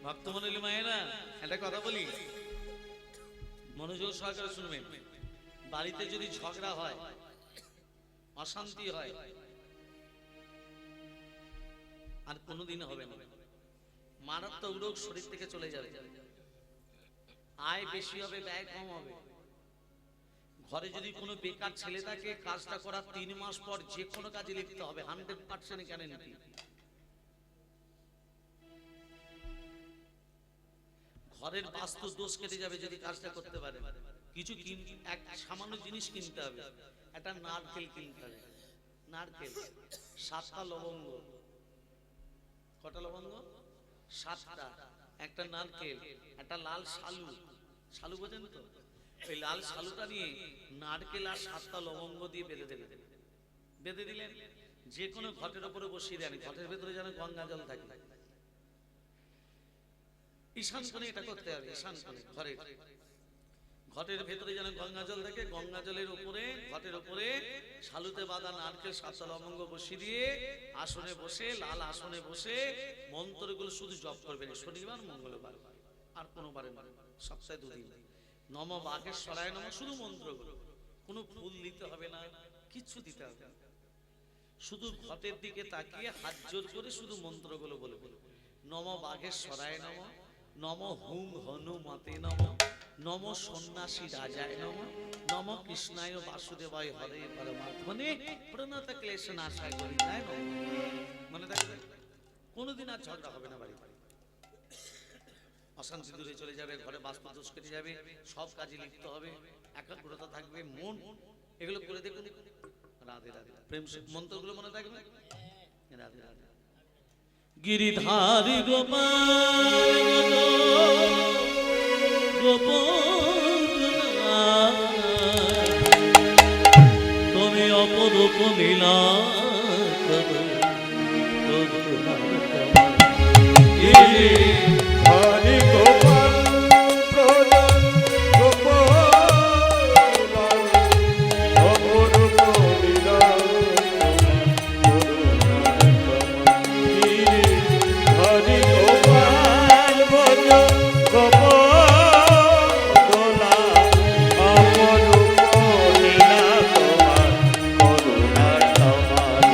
ভক্তমণ্ডলী মায়েরা একটা কথা বলি, মনোযোগ সহকারে শুনবেন। বাড়িতে যদি ঝগড়া হয়, অশান্তি হয়, আর কোনোদিন হবে না। মারাত্মক রোগ শরীর থেকে চলে যাবে, আয় বেশি হবে, ব্যয় কম হবে। ঘরে যদি কোনো বেকার ছেলে থাকে, কাজটা করার 3 মাস পর যে কোনো কাজে লিখতে হবে, 100% গ্যারান্টি। ঘরের বাস্তু দোষ কেটে যাবে যদি কাজটা করতে পারে। কিছু এক সামান্য জিনিস কিনতে হবে, একটা নারকেল কিনতে হবে। নারকেল 7টা লবঙ্গ, কটা লবঙ্গ? 7টা। একটা নারকেল, একটা লাল শালু, শালু বোঝেন তো? ওই লাল শালুটা নিয়ে নারকেল আর 7টা লবঙ্গ দিয়ে বেঁধে দেবেন। বেঁধে দিলেন, যে কোনো ঘটের উপরে বসিয়ে দেন। ঘটের ভেতরে যেন গঙ্গা জল থাকে। ঈশান কোণে এটা করতে হবে। ঈশান কোণে ঘটের ভেতরে যেন গঙ্গা জল থাকে। গঙ্গা জলের উপরে, ঘটের উপরে শালুতে বাঁধা নারকেল 7টা লবঙ্গ বসিয়ে দিয়ে আসনে বসে, লাল আসনে বসে মন্ত্রগুলো শুধু জপ করবেন। শনিবার, মঙ্গলবার, আর কোনো বারে না, সপ্তাহে 2 দিন। নম বাঘেশ্বরায় নম, শুধু মন্ত্রগুলো। কোনো ফুল দিতে হবে না, কিচ্ছু দিতে হবে না। শুধু ঘটের দিকে তাকিয়ে হাত জোর করে শুধু মন্ত্রগুলো বলবেন। নম বাঘেশ্বরায় নম, নম হুং হনুমতে নম, নম সন্ন্যাসী রাজায় নম, নম কৃষ্ণায় বাসুদেবায় হরে পরমাত্মনে প্রণত ক্লেশ নাশায় গোবিন্দায় নম। মনে থাকবে, কোনোদিন আর ঝগড়া হবে না বাড়ি। অশান্তি দূরে চলে যাবে, ঘরে বাস্তু দোষ কেটে যাবে, সব কাজে লিপ্ত হবে, একাগ্রতা থাকবে, মন। এগুলো করে দেখুন। রাধে রাধে। প্রেম মন্ত্রগুলো মনে থাকবে। রাধে রাধে। গিরিধারী গোপাল গোপাল, তুমি অপরূপ লীলা করো। হরি গোপাল প্রদান গোপাল, অপরূপ লীলা হরি গোপাল ভজন গোপালা, অপরূপ লীলা তোমার করুণা তোমার।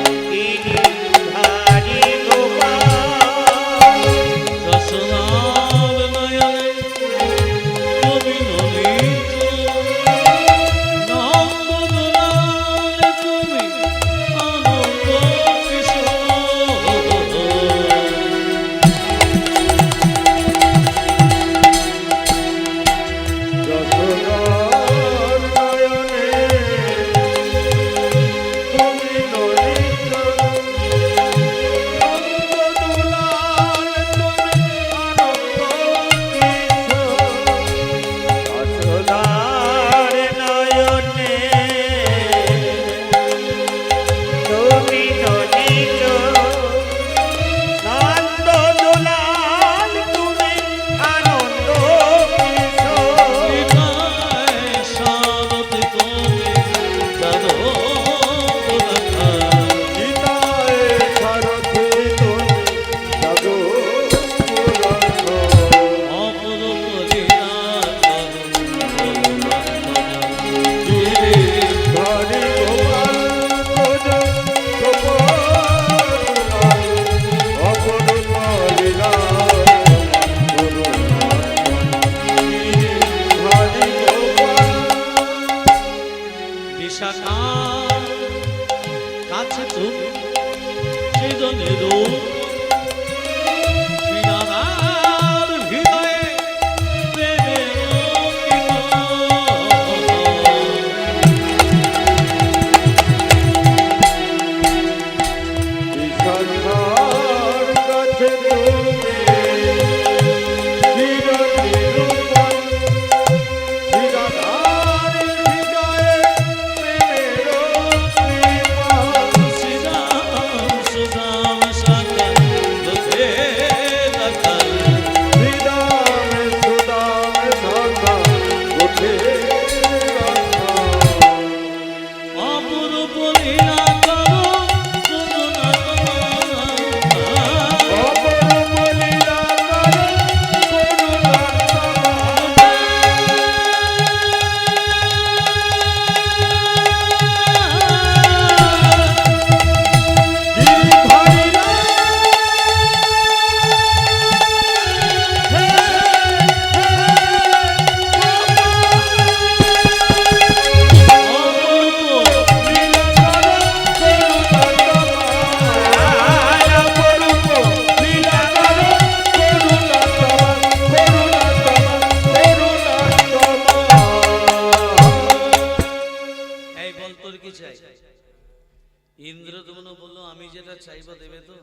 চাইবো দেবে তো?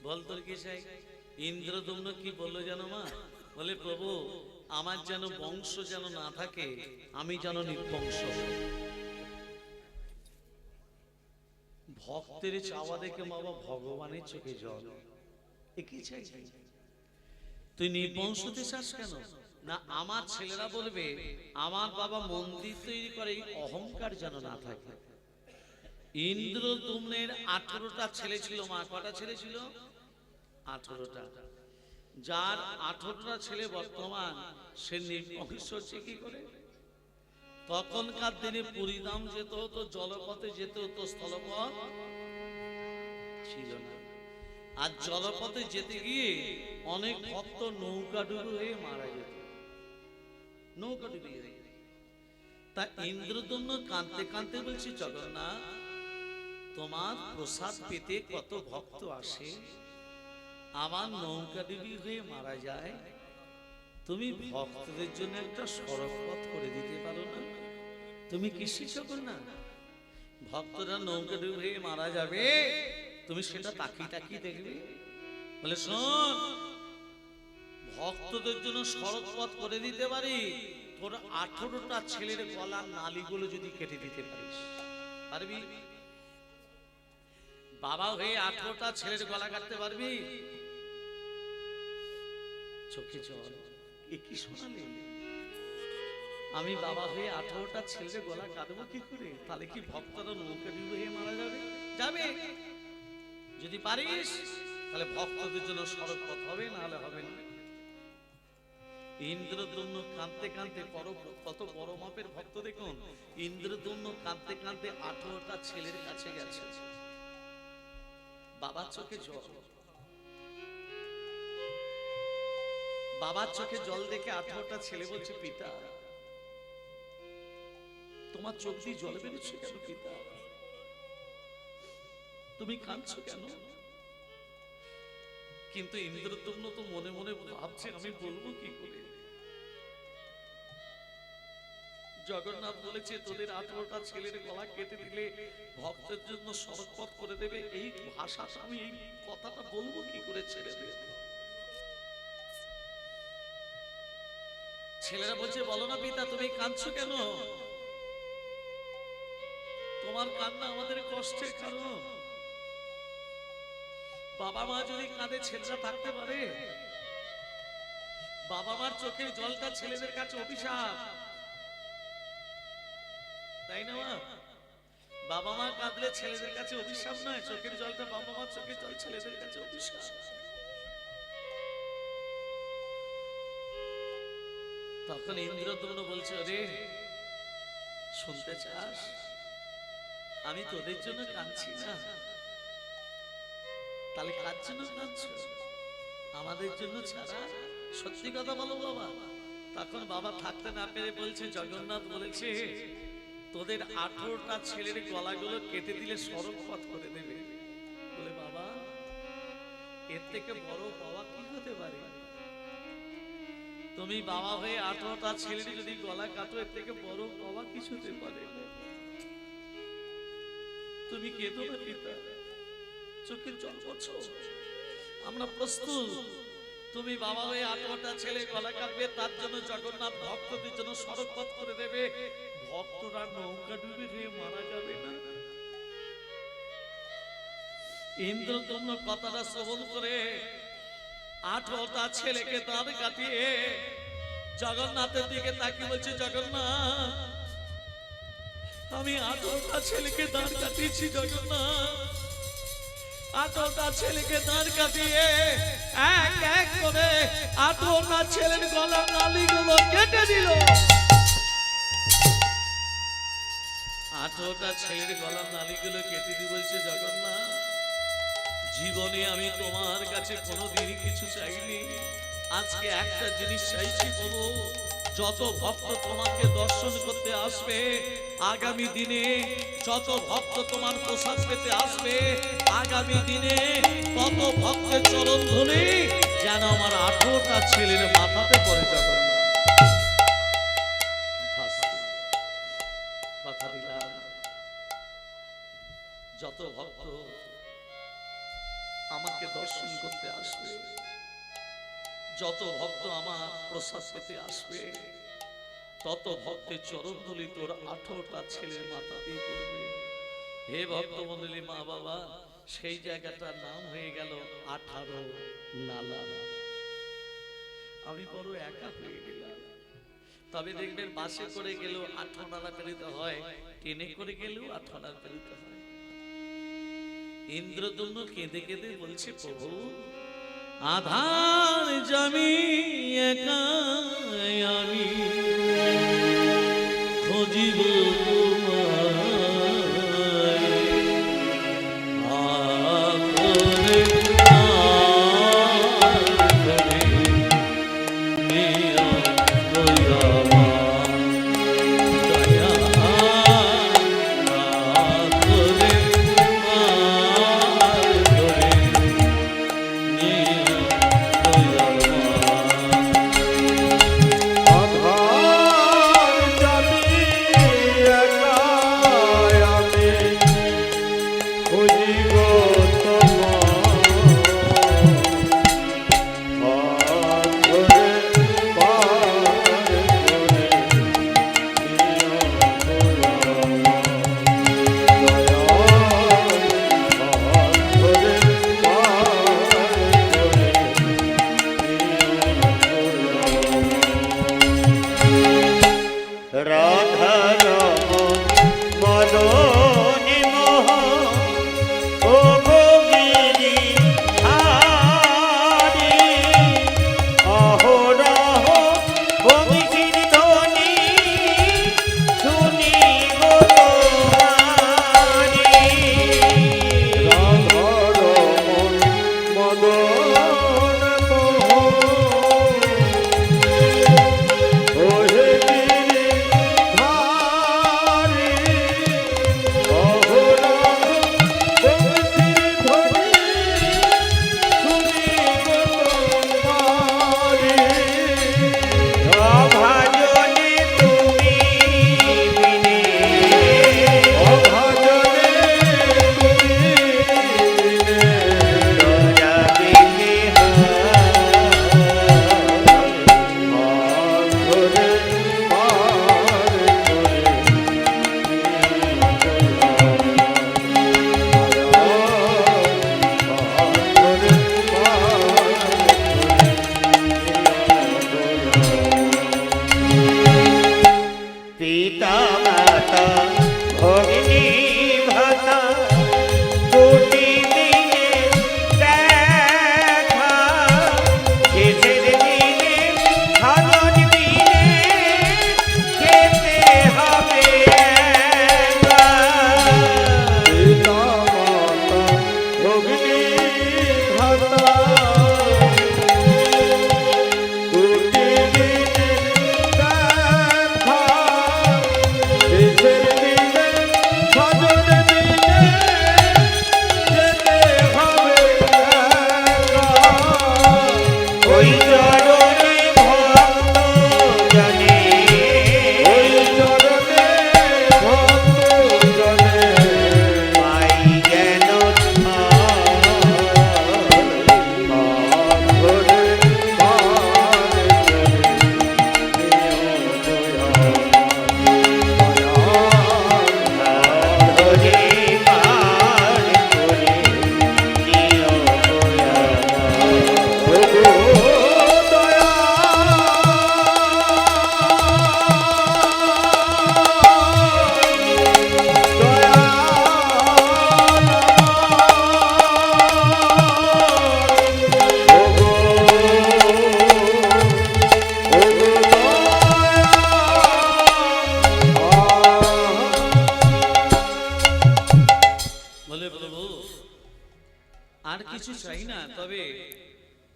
বল তোর কি চাই? ইন্দ্রদম্ন কি বললো জানো মা? বলে প্রভু আমার যেন বংশ যেন না থাকে, আমি যেন নির্বংশ। ভক্তের চাওয়া দেখে বাবা ভগবানের চোখে জল। এ কি চাই? তুই নির্বংশ হতে চাস কেন? না আমার ছেলেরা বলবে আমার বাবা মন্দির তৈরি করে, এই অহংকার যেন না থাকে। ইন্দ্রদম্নের 18টা ছেলে ছিল মা। কটা ছেলে ছিল? 18টা। যার 18টা ছেলে বর্তমান, সে নির্বংশ হচ্ছে কি করে? তখনকার দিনে পরিণাম যেতে হতো, জলপথে যেতে হতো, স্থলপথ ছিল না। আর জলপথে যেতে গিয়ে অনেক ভক্ত নৌকা ডুবে হয়ে মারা যেত, নৌকা ডুবে গিয়ে। তা ইন্দ্রদম্ন কাঁদতে কাঁদতে বলছি জগন্নাথ তোমার প্রসাদ পেতে কত ভক্ত আসে, আমার নৌকা ডুবি হয়ে মারা যায়, তুমি ভক্তদের জন্য একটা সড়ক পথ করে দিতে পারো না? তুমি কৃষি জগন্নাথ, ভক্তরা নৌকা ডুবি হয়ে মারা যাবে, তুমি সেটা তাকিয়ে তাকিয়ে দেখবে? বলে শোন, ভক্তদের জন্য সড়ক পথ করে দিতে পারি, তোর 18টা ছেলের গলার নালীগুলো যদি কেটে দিতে পারিস, পারবি? বাবা হয়ে 18টা ছেলের গলা কাটতে পারবি? চোখে জল। এ কি শোনালে? আমি বাবা হয়ে 18টা ছেলের গলা কাটবো কি করে? তাহলে কি ভক্তরা নৌকা ডুবে হয়ে মারা যাবে? যাবে। যদি পারিস তাহলে ভক্তদের জন্য সড়ক পথ হবে, না হলে হবে না। ইন্দ্রদম্ন কাঁদতে কাঁদতে, কত বড় মাপের ভক্ত দেখুন, ইন্দ্রদম্ন কাঁদতে কাঁদতে 18টা ছেলের কাছে গেছে। বাবার চোখে জল, বাবার চোখে জল দেখে 18টা ছেলে বলছে পিতা তোমার চোখ দিয়ে জল বেরোচ্ছে কেন? পিতা তুমি কাঁদছো কেন? কিন্তু ইন্দ্রদম্ন তো মনে মনে ভাবছে আমি বলবো কি করে? জগন্নাথ বলেছে তোদের 18টা ছেলের গলা কেটে দিলে ভক্তের জন্য সড়ক পথ করে দেবে, এই ভাষাটা আমি, এই কথাটা বলবো কি করে ছেলেদের? ছেলেরা বলছে বলো না পিতা তুমি কাঁদছো কেন? তোমার কান্না আমাদের কষ্টের কারণ। বাবা মা যদি কাঁদে ছেলেরা থাকতে পারে? বাবা মার চোখের জলটা ছেলেদের কাছে অভিশাপ, তাই না মা? বাবা মা কাঁদলে ছেলেদের কাছে অভিশাপ নয়, চোখের জলটা বাবা মার চোখের জল ছেলেদের কাছে অভিশাপ। তখন ইন্দ্রদম্ন বলছে রে শুনতে চাস? আমি তোদের জন্য কাঁদছি না, তাহলে কার জন্য কাঁদছো? আমাদের জন্য ছাড়া। সত্যি কথা বলো বাবা। তখন বাবা থাকতে না পেরে বলছে জগন্নাথ বলেছে তোদের 18টা ছেলের গলাগুলো কেটে দিলে সড়ক পথ করে দেবে। বলে বাবা এর থেকে বড় পাওয়া কি হতে পারে? তুমি বাবা হয়ে 18টা ছেলের যদি গলা কাটো, এর থেকে বড় পাওয়া কিছু হতে পারে? তুমি কেঁদো না পিতা, চোখের জল পড়ছো, আমরা প্রস্তুত। তুমি বাবা হয়ে 18টা ছেলে গলা কাটবে, তার জন্য জগন্নাথ ভক্তদের জন্য সড়ক পথ করে দেবে, ভক্তরা নৌকা ডুবে গিয়ে মারা যাবে না। ইন্দ্রদম্ন কথাটা শ্রবণ করে 18টা ছেলেকে দাঁড় কাটিয়ে জগন্নাথের দিকে তাকিয়ে বলছে জগন্নাথ আমি 18টা ছেলেকে দাঁড় কাটিয়েছি জগন্নাথ, 18টা ছেলেকে দাঁড় কাটিয়ে এক এক করে 18টা ছেলের গলার নালীগুলো কেটে দিল। 18টা ছেলের গলার নালীগুলো কেটে দিয়ে বলছে জগন্নাথ জীবনে আমি তোমার কাছে কোনোদিন কিছু চাইনি, আজকে একটা জিনিস চাইছি প্রভু, যত ভক্ত তোমাকে দর্শন করতে আসবে আগামী দিনে, যত ভক্ত তোমার প্রসাদ পেতে আসবে আগামী দিনে, তত ভক্তের চরণ ধরে যেন আমার 18টা ছেলের মাথাতে পড়ে জগন্নাথ। কথা দিলাম যত ভক্ত ভক্ত আমার প্রসাদ পেতে আসবে, তত ভক্তের চরণ ধুলি তোর 18টা ছেলের মাথাতেই পড়বে। হে ভক্ত মন্ডলী, মা বাবা, সেই জায়গাটার নাম হয়ে গেল 18 নালা। আমি বড় একা হয়ে গেলাম। তবে দেখবেন বাসে করে গেলেও 18 নালা পেরিতে হয়, ট্রেনে করে গেলেও 18 নালা পেরিতে হয়। ইন্দ্রদম্ন কেঁদে কেঁদে বলছে, প্রভু আধার জামি একা আমি খুঁজিব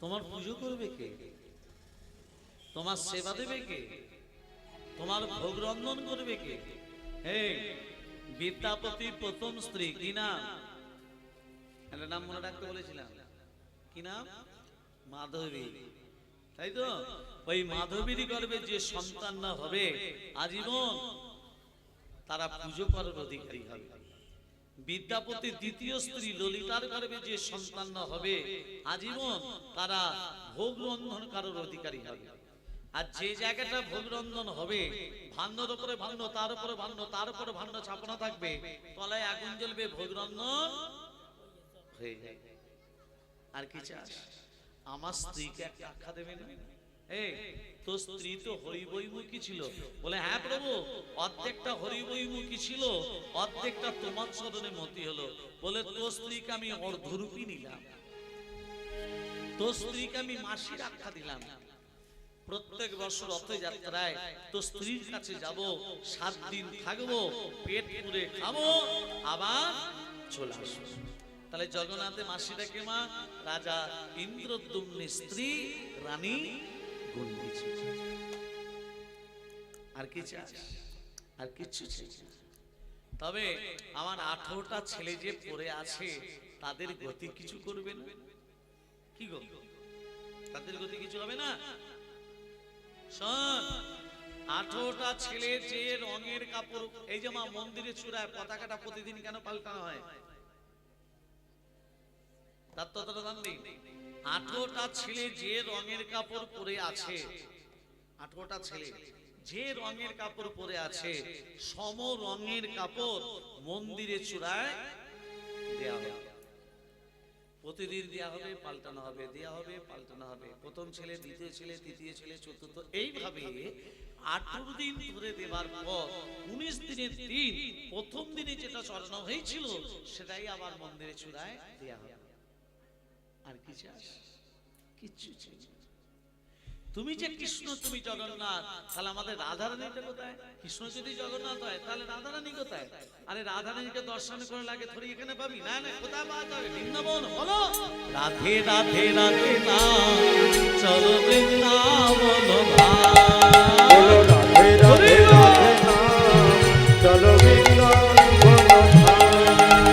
তোমার পুজো করবে কে? তোমার সেবা দেবে কে? তোমার ভোগ রন্ধন করবে কে? হে বিদ্যাপতির প্রথম স্ত্রী কি নাম? একটা নাম মনে রাখতে বলেছিলাম, কি নাম? মাধবী, তাই তো? ওই মাধবীর গর্ভে যে সন্তান না হবে আজীবন তারা পুজো করার অধিকারী হবে। বিদ্যাপতির দ্বিতীয় স্ত্রী ললিতার গর্ভে যে সন্তান হবে আজীবন তারা ভোগ রন্ধন কারোর অধিকারী হবে। আর যে জায়গাটা ভোগ রন্ধন হবে, ভান্নর উপরে ভান্ন, তার উপরে ভান্ন, তার উপরে ভান্ন ছাপানো থাকবে, তলায় আগুন জ্বলবে, ভোগ রন্ধন হয়ে যাবে। আর কি চাস? আমার স্ত্রীকে একটা আখ্যা দেবে না? এই তোর স্ত্রী তো হরিবৈমুখী ছিল। বলে হ্যাঁ প্রভু, অর্ধেকটা হরিবৈমুখী ছিল, অর্ধেকটা তোমার চরণে মতি হলো। বলে তোর স্ত্রীকে আমি অর্ধরূপী নিলাম, তোর স্ত্রীকে আমি মাসির আখ্যা দিলাম। প্রত্যেক বছর রথযাত্রায় তো স্ত্রীর কাছে যাব, 7 দিন থাকবো, পেট পুরে খাবো, আবার চলে আসবো। তাহলে জগন্নাথে মাসিটা কে মা? রাজা ইন্দ্রদ্যুম্নের স্ত্রী রানী গুন্ডিচি। আর কি চাস? আর কিছু চাই না। তবে আমার 18টা ছেলে যে পড়ে আছে তাদের গতি কিছু করবে না। কি গো, তাদের গতি কিছু হবে না? শোন, 18টা ছেলে যে রঙের কাপড়, এই যে মা মন্দিরে চূড়ায় পতাকাটা প্রতিদিন কেন পাল্টানো হয়? তার তো দান নেই। 18টা ছেলে যে রঙের কাপড় পরে আছে, 18টা ছেলে যে রঙের কাপড় পরে আছে, সম রঙের কাপড় মন্দিরে চূড়ায় দেয়া হবে। প্রতিদিন দেয়া হবে, পাল্টানো হবে, দেয়া হবে, পাল্টানো হবে। প্রথম ছেলে, দ্বিতীয় ছেলে, তৃতীয় ছেলে, চতুর্থ, এইভাবে 18 দিন ধরে দেবার পর 19 দিনের দিন প্রথম দিনে যেটা চড়ানো হয়েছিল সেটাই আবার মন্দিরে চূড়ায় দেয়া হবে। আর কি চাস? কিচ্ছু চাই না। তুমি যে কৃষ্ণ, তুমি জগন্নাথ, তাহলে আমাদের রাধারানীটা কোথায়? কৃষ্ণ যদি জগন্নাথ হয় তাহলে রাধারানী কোথায়? আরে রাধারানীকে দর্শন করে লাগে থরি এখানে পাবি না, না কোথায় পাওয়া যাবে? বৃন্দাবন বলো, রাধে রাধে রাধে না, চলো বৃন্দাবন ভাই, বলো রাধে রাধে রাধে না, চলো বৃন্দাবন ভাই।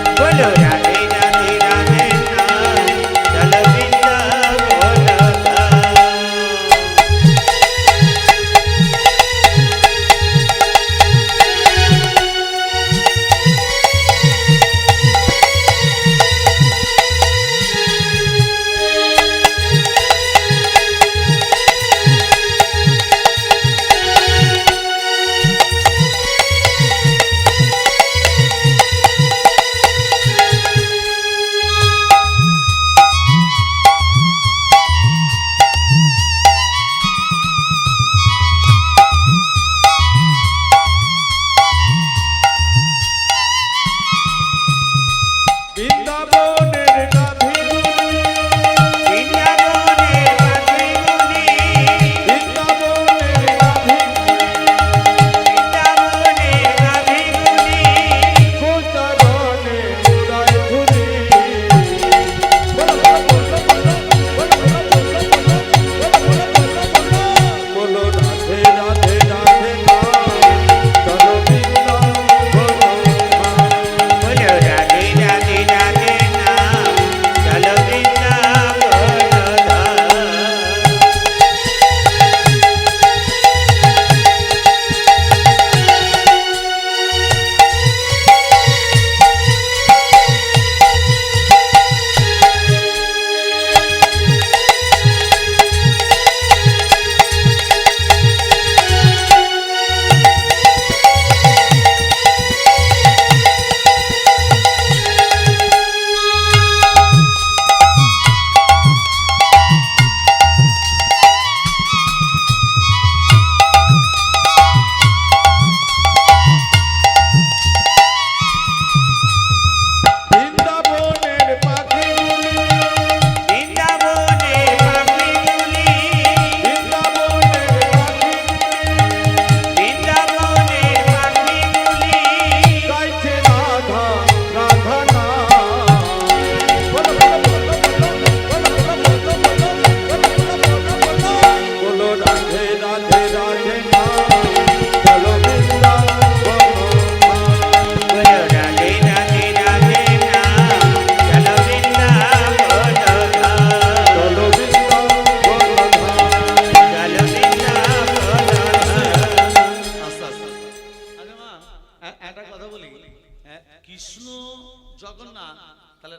बोलो राधे राधे राधे ना, चलो वृंदावन धाम।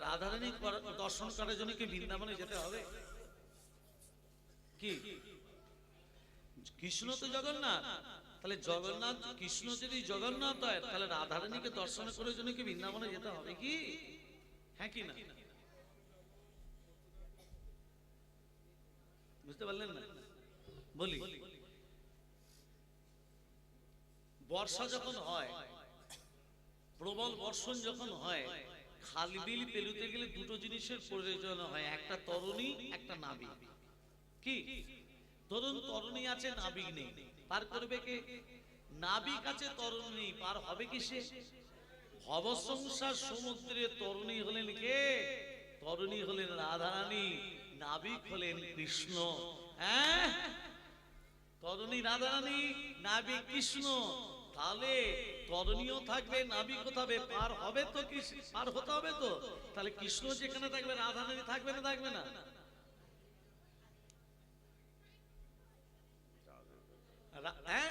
রাধারানী দর্শন করার জন্য কি বৃন্দাবনে যেতে হবে? কি কৃষ্ণ তো জগন্নাথ, তাহলে জগন্নাথ কৃষ্ণ যদি জগন্নাথ হয় তাহলে রাধারানীকে দর্শন করার জন্য কি বৃন্দাবনে যেতে হবে কি? হ্যাঁ কি না? বুঝতে পারলেন না? বলি, বর্ষা যখন হয়, প্রবল বর্ষণ যখন হয়, খালবিল পেরুতে গেলে দুটো জিনিসের প্রয়োজন হয়, একটা তরুণী, একটা নাবিক। কি ধরুন তরুণী আছে, নাবিক নেই, পার করবে কে? নাবিক আছে, তরুণী নেই, পার হবে কি সে? ভব সংসার সমুদ্রে তরুণী হলেন কে? তরুণী হলেন রাধারানী, নাবিক হলেন কৃষ্ণ। হ্যাঁ, তরুণী রাধারানী, নাবিক কৃষ্ণ। তাহলে তরুণীও থাকবে, নাবিকও থাকবে, পার হবে তো, পার হতে হবে তো। তাহলে কৃষ্ণ যেখানে থাকবে রাধারানী থাকবে না থাকবে না? হ্যাঁ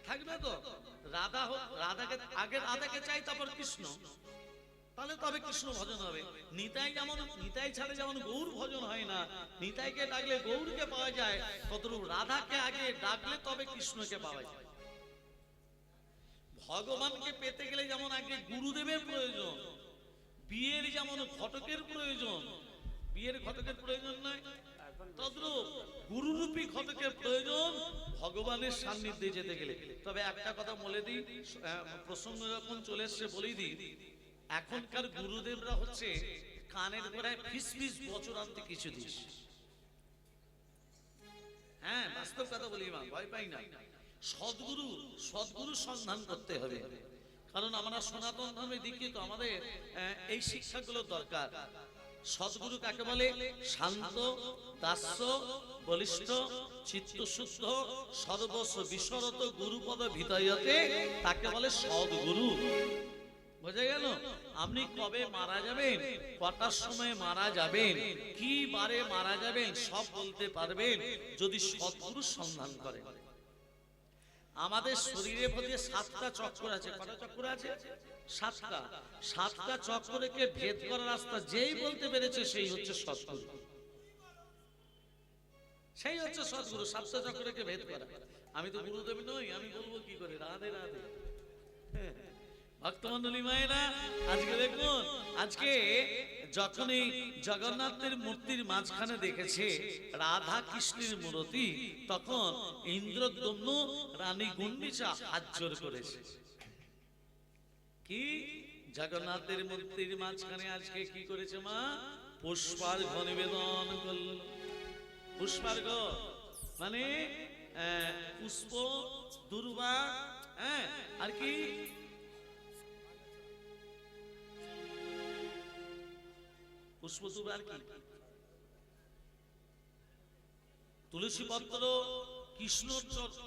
থাকবে তো। রাধাকে আগে রাধাকে চাই, তারপর কৃষ্ণ, তাহলে তবে কৃষ্ণ ভজন হবে। নিতাই যেমন, নিতাই ছাড়া যেমন গৌর ভজন হয় না, নিতাইকে ডাকলে গৌরকে পাওয়া যায়, ততরূপ রাধাকে আগে ডাকলে তবে কৃষ্ণকে পাওয়া যায়। ভগবানকে পেতে গেলে যেমন আগে গুরুদেবের প্রয়োজন, বিয়ের যেমন ঘটকের প্রয়োজন, বিয়ের ঘটকের প্রয়োজন নয়, তদ্রূপ গুরুরূপী ঘটকের প্রয়োজন ভগবানের সান্নিধ্যে যেতে গেলে। তবে একটা কথা বলে দিই, প্রসঙ্গ যখন চলে এসছে বলেই দিই, এখনকার গুরুদেবরা হচ্ছে কানের গোড়ায় ফিস ফিস বছর আনতে কিছু দিস। হ্যাঁ বাস্তব কথা বলি, মা ভয় পাই না। সদ্গুরু, সদ্গুরু সন্ধান করতে হবে, কারণ আমরা সনাতন ধর্মে দীক্ষিত, আমাদের এই শিক্ষাগুলো দরকার। সদ্গুরু কাকে বলে? শান্ত, দাস্য, বলিষ্ঠ, চিত্তশুদ্ধ, সর্বস্ব বিস্মরত গুরুপদ ভিতয়তে, তাকে বলে সদ্গুরু। বোঝা গেল? আপনি কবে মারা যাবেন, কটার সময় মারা যাবেন, কি বারে মারা যাবেন, সব বলতে পারবেন যদি সদ্গুরু সন্ধান করেন। আমাদের শরীরে মধ্যে 7টা চক্র আছে। কটা চক্র আছে? 7টা। 7টা চক্রকে ভেদ করার রাস্তা যেই বলতে পেরেছে সেই হচ্ছে সদ্গুরু, সেই হচ্ছে সদ্গুরু। 7টা চক্রকে ভেদ করা। আমি তো গুরুদেব নই, আমি বলবো কি করে? রাধে রাধে। ভক্তমন্ডলী মায়েরা, আজকে দেখুন, আজকে যখনই জগন্নাথের মূর্তির মাঝখানে দেখেছে রাধা কৃষ্ণের মূর্তি, তখন ইন্দ্রদ্যম্ন রানী গুন্ডিচা হাত জোর করেছে। কি জগন্নাথের মূর্তির মাঝখানে আজকে কি করেছে মা? পুষ্পার্ঘ্য নিবেদন করল। পুষ্পার্ঘ্য মানে পুষ্প, দুর্বা, হ্যাঁ, আর কি পুষ্প, দুর্বা, আর কি তুলসী পত্র।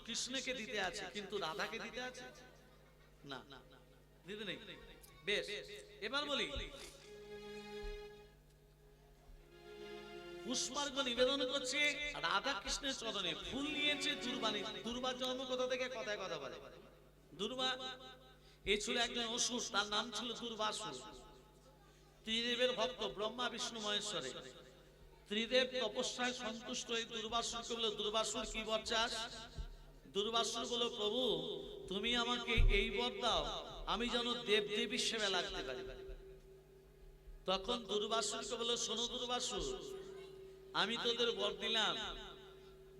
কৃষ্ণকে দিতে আছে, কিন্তু রাধাকে দিতে আছে না, দিতে নেই। বেশ, এবার বলি, পুষ্পার্ঘ্য নিবেদন করছে রাধা কৃষ্ণের চরণে। ফুল নিয়েছে দুর্বাণী। দুর্বার জন্ম কোথা থেকে? কথায় কথা বলে দুর্বা। এ ছিল একজন অসুর, তার নাম ছিল দুর্বাসুর। ত্রিদেবের ভক্ত, ব্রহ্মা বিষ্ণু মহেশ্বরে। ত্রিদেব তপস্যায় সন্তুষ্ট হয়ে দুর্বাসুরকে বলল, দুর্বাসুর কি বর চাস? দুর্বাসুর বলল, প্রভু তুমি আমাকে এই বর দাও, আমি যেন দেব দেবীর সেবা লাগতে পারি। তখন দুর্বাসুরকে বলল, শোনো দুর্বাসুর, আমি তোদের বর দিলাম,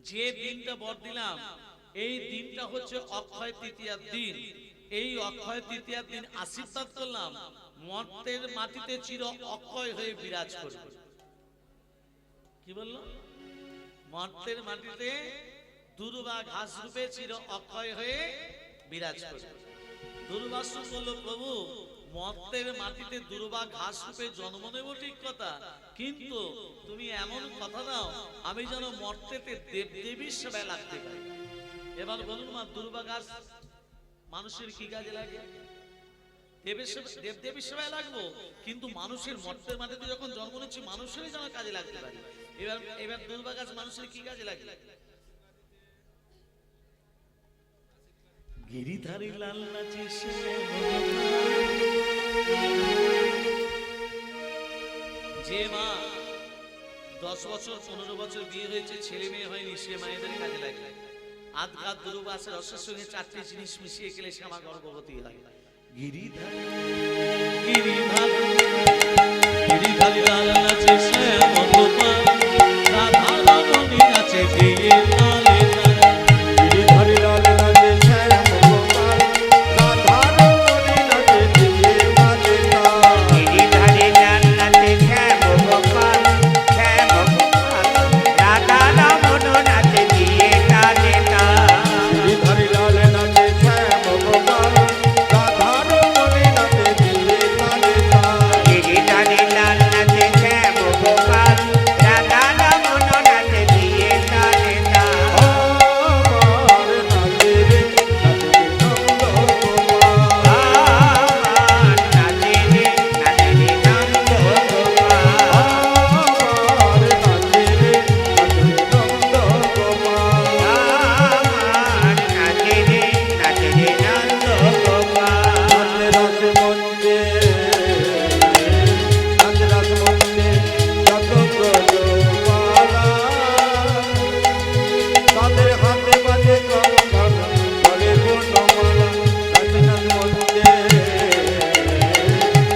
যে দিনটা বর দিলাম এই দিনটা হচ্ছে অক্ষয় তৃতীয়ার দিন। এই অক্ষয় তৃতীয়ার দিন আশীর্বাদ করলাম মর্তের মাটিতে চির অক্ষয় হয়ে বিরাজ করবে। কি বললো? মর্তের মাটিতে দুর্বা ঘাস রূপে চির অক্ষয় হয়ে বিরাজ করবে। দুর্বাসুর বলল, প্রভু মর্তের মাটিতে দুর্বা ঘাস রূপে জন্ম নেব ঠিক কথা, কিন্তু তুমি এমন কথা দাও আমি যেন মর্তেতে দেব দেবীর সেবায় লাগতে পারি। এবার বলুন মা, দুর্বা ঘাস মানুষের কি কাজে লাগে? দেব দেবীর সেবায় লাগবো, কিন্তু মানুষের মর্তের মাটিতে যখন জন্ম নিচ্ছি মানুষেরই যেন কাজে লাগতে পারি। এবার দুর্বা গাছ মানুষের কি কাজে লাগে? গিরিধারী লাল নাচে যে মা 10 বছর 15 বছর বিয়ে হয়েছে, ছেলে মেয়ে হয়নি, সে মায়েদের কাজে লাগে। আধঘাত দুর্বাসের রসের সঙ্গে 4টি জিনিস মিশিয়ে খেলে সে আমার গর্ভবতী হয়। গিরিধারী গিরিধারী গিরিধারী লাল নাচে শ্যাম গোপাল, রাধা রমণী নাচে গেয়ে তালে তালে। গিরিধারী লাল নাচে শ্যাম গোপাল, রাধা রমণী নাচে দিয়ে তালে তাল। গিরিধারী লাল নাচে শ্যাম গোপাল, শ্যাম গোপাল, রাধা রমণ নাচে দিয়ে তালে তাল। গিরিধারী লাল নাচে শ্যাম গোপাল, রাধা রমণী নাচে দিয়ে তালে তাল। গিরিধারী লাল নাচে শ্যাম গোপাল, রাধা রমণ নাচে দিয়ে তালে তাল। আমার নাচে রে নাচে নন্দ গোপাল। আমার নাচে রে নাচে রে নন্দ গোপাল। আমার নাচে রে নাচে নন্দ গোপাল। আমার নাচে রে নাচে রে নন্দ গোপাল। নাচে রাস মঞ্চে, নাচে রাস মঞ্চে যত ব্রজমালা, তাদের হাতে বাজে কঙ্কণ করে বনমালা। নাচে রাস মঞ্চে,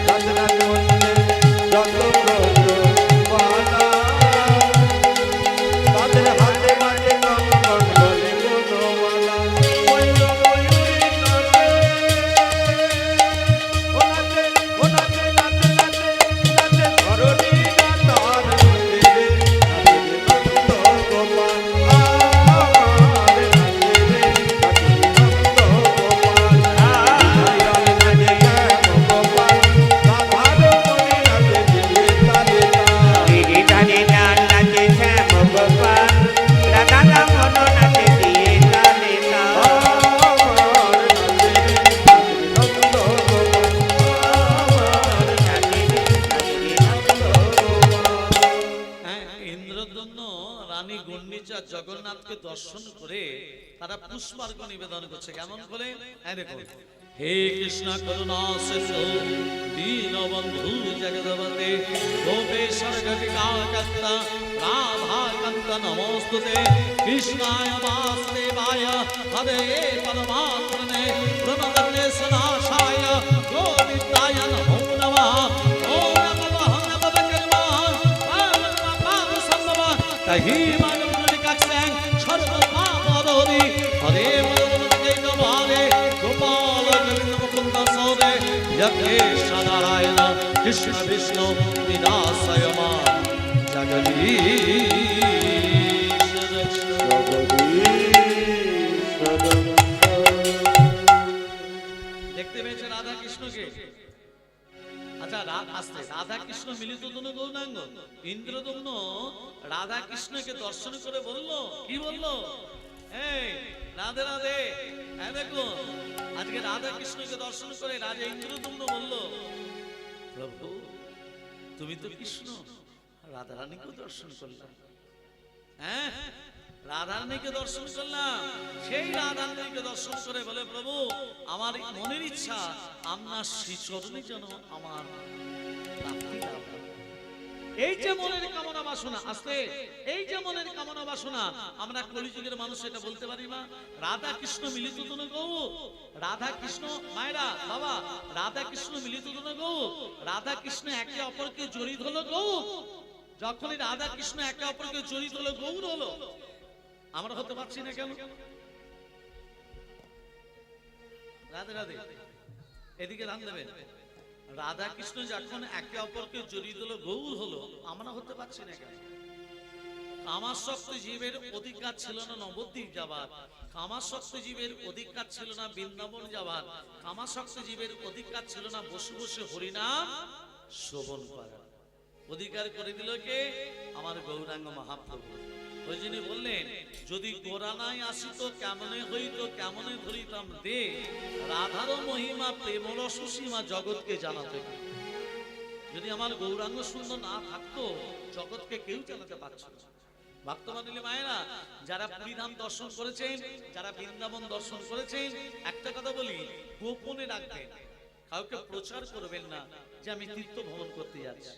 নাচে রাস মঞ্চে যত ব্রজমালা, তাদের হাতে বাজে কঙ্কণ করে বনমালা। ময়ূর ময়ূরী নাচে, ও নাচে, ও নাচে, নাচে, নাচে, নাচে ধরণী নাচার মন্দিরে, নাচে রে নন্দ গোপাল। আমার নাচে রে নাচে নন্দ গোপাল। হরিলাল নাচে শ্যাম গোপাল, রাধা রমণী নাচে দিয়ে তালে তাল। গিরিধারী লাল নাচে শ্যাম গোপাল, রাধা রমণ নাচে দিয়ে তালে তাল। আমার নাচে রে নাচে নন্দ গোপাল। আমার নাচে রে নাচে রে নন্দ গোপাল। হ্যাঁ, ইন্দ্রদম্ন রানী গুন্ডিচা জগন্নাথকে দর্শন করে তারা পুষ্পার্ঘ্য নিবেদন করছে। কেমন করে? হ্যাঁ দেখুন, হে কৃষ্ণ করুণা সিন্ধু দীনবন্ধু জগদপতে গোপেশ্বর ঘটিকা কর্তা রাধা কান্ত নমস্তুতে কৃষ্ণায় বাসুদেবায় হরে পরমাত্মনে প্রণতক্লেশনাশায় গোবিন্দায় নমো নমঃ। ওম নমঃ নমঃ পাম সম্ভব কহি মানবুনি কাক্সেন সর্বপাপদোরি হরে মনোমনকে নমঃ গোপাল গোবিন্দ মুকুন্দ সরে যজ্ঞেশ নারায়ণ কৃষ্ণ বিষ্ণু বিনাশয় মা জগদীশ রক্ষ। দেখতে পেয়েছে রাধা কৃষ্ণকে? আচ্ছা আস্তে, রাধা কৃষ্ণ মিলিত তনু গৌরাঙ্গ। ইন্দ্রদম্ন রাধা কৃষ্ণকে দর্শন করে বলল, কি বলল? এই রাধে রাধে। হ্যাঁ দেখুন, আজকে রাধা কৃষ্ণকে দর্শন করে রাজা ইন্দ্রদম্ন বলল, প্রভু তুমি তো কৃষ্ণ, রাধা রানীকে দর্শন করলাম। হ্যাঁ, রাধারানীকে দর্শন করলাম। সেই রাধারানীকে দর্শন করে বলে, প্রভু আমার মনের ইচ্ছা আপনার শ্রীচরণে যেন আমার প্রাপ্তি লাভ হয়। এই যে মনের কামনা বাসনা আসতে, এই যে মনের কামনা বাসনা, আমরা কলিযুগের মানুষ এটা বলতে পারি না? রাধা কৃষ্ণ মিলিত তনু গৌ, রাধা কৃষ্ণ মায়েরা বাবা, রাধা কৃষ্ণ মিলিত তনু গৌ, রাধা কৃষ্ণ একে অপরকে জড়িত হলো গৌ। যখনই রাধা কৃষ্ণ একে অপরকে জড়িত হলো, গৌর হলো, আমরা হতে পারছি না কেন? রাধে রাধে, এদিকে ধ্যান দেবেন। রাধা কৃষ্ণ যখন একে অপরকে জড়িত হলো, গৌর হলো, আমরা হতে পারছি না কেন? কামাসক্ত জীবের অধিকার ছিল না নবদ্বীপ যাবার, কামাসক্ত জীবের অধিকার ছিল না বৃন্দাবন যাবার, কামাসক্ত জীবের অধিকার ছিল না বসে বসে হরিনাম শ্রবণ করা। অধিকার করে দিল কে? আমার গৌরাঙ্গ মহাপ্রভু। ওই জন্য বললেন, যদি গোরানায় আসিত কেমনে হইত কেমনে ধরিতাম দে, রাধার মহিমা প্রেমর সুসীমা জগৎকে জানাতে। যদি আমার গৌরাঙ্গ সুন্দর না থাকতো, জগৎকে কেউ জানাতে পারত না। ভক্তমণ্ডলী মায়েরা, যারা পুরীধাম দর্শন করেছেন, যারা বৃন্দাবন দর্শন করেছেন, একটা কথা বলি, গোপনে রাখবেন, কাউকে প্রচার করবেন না যে আমি তীর্থ ভ্রমণ করতে যাচ্ছি।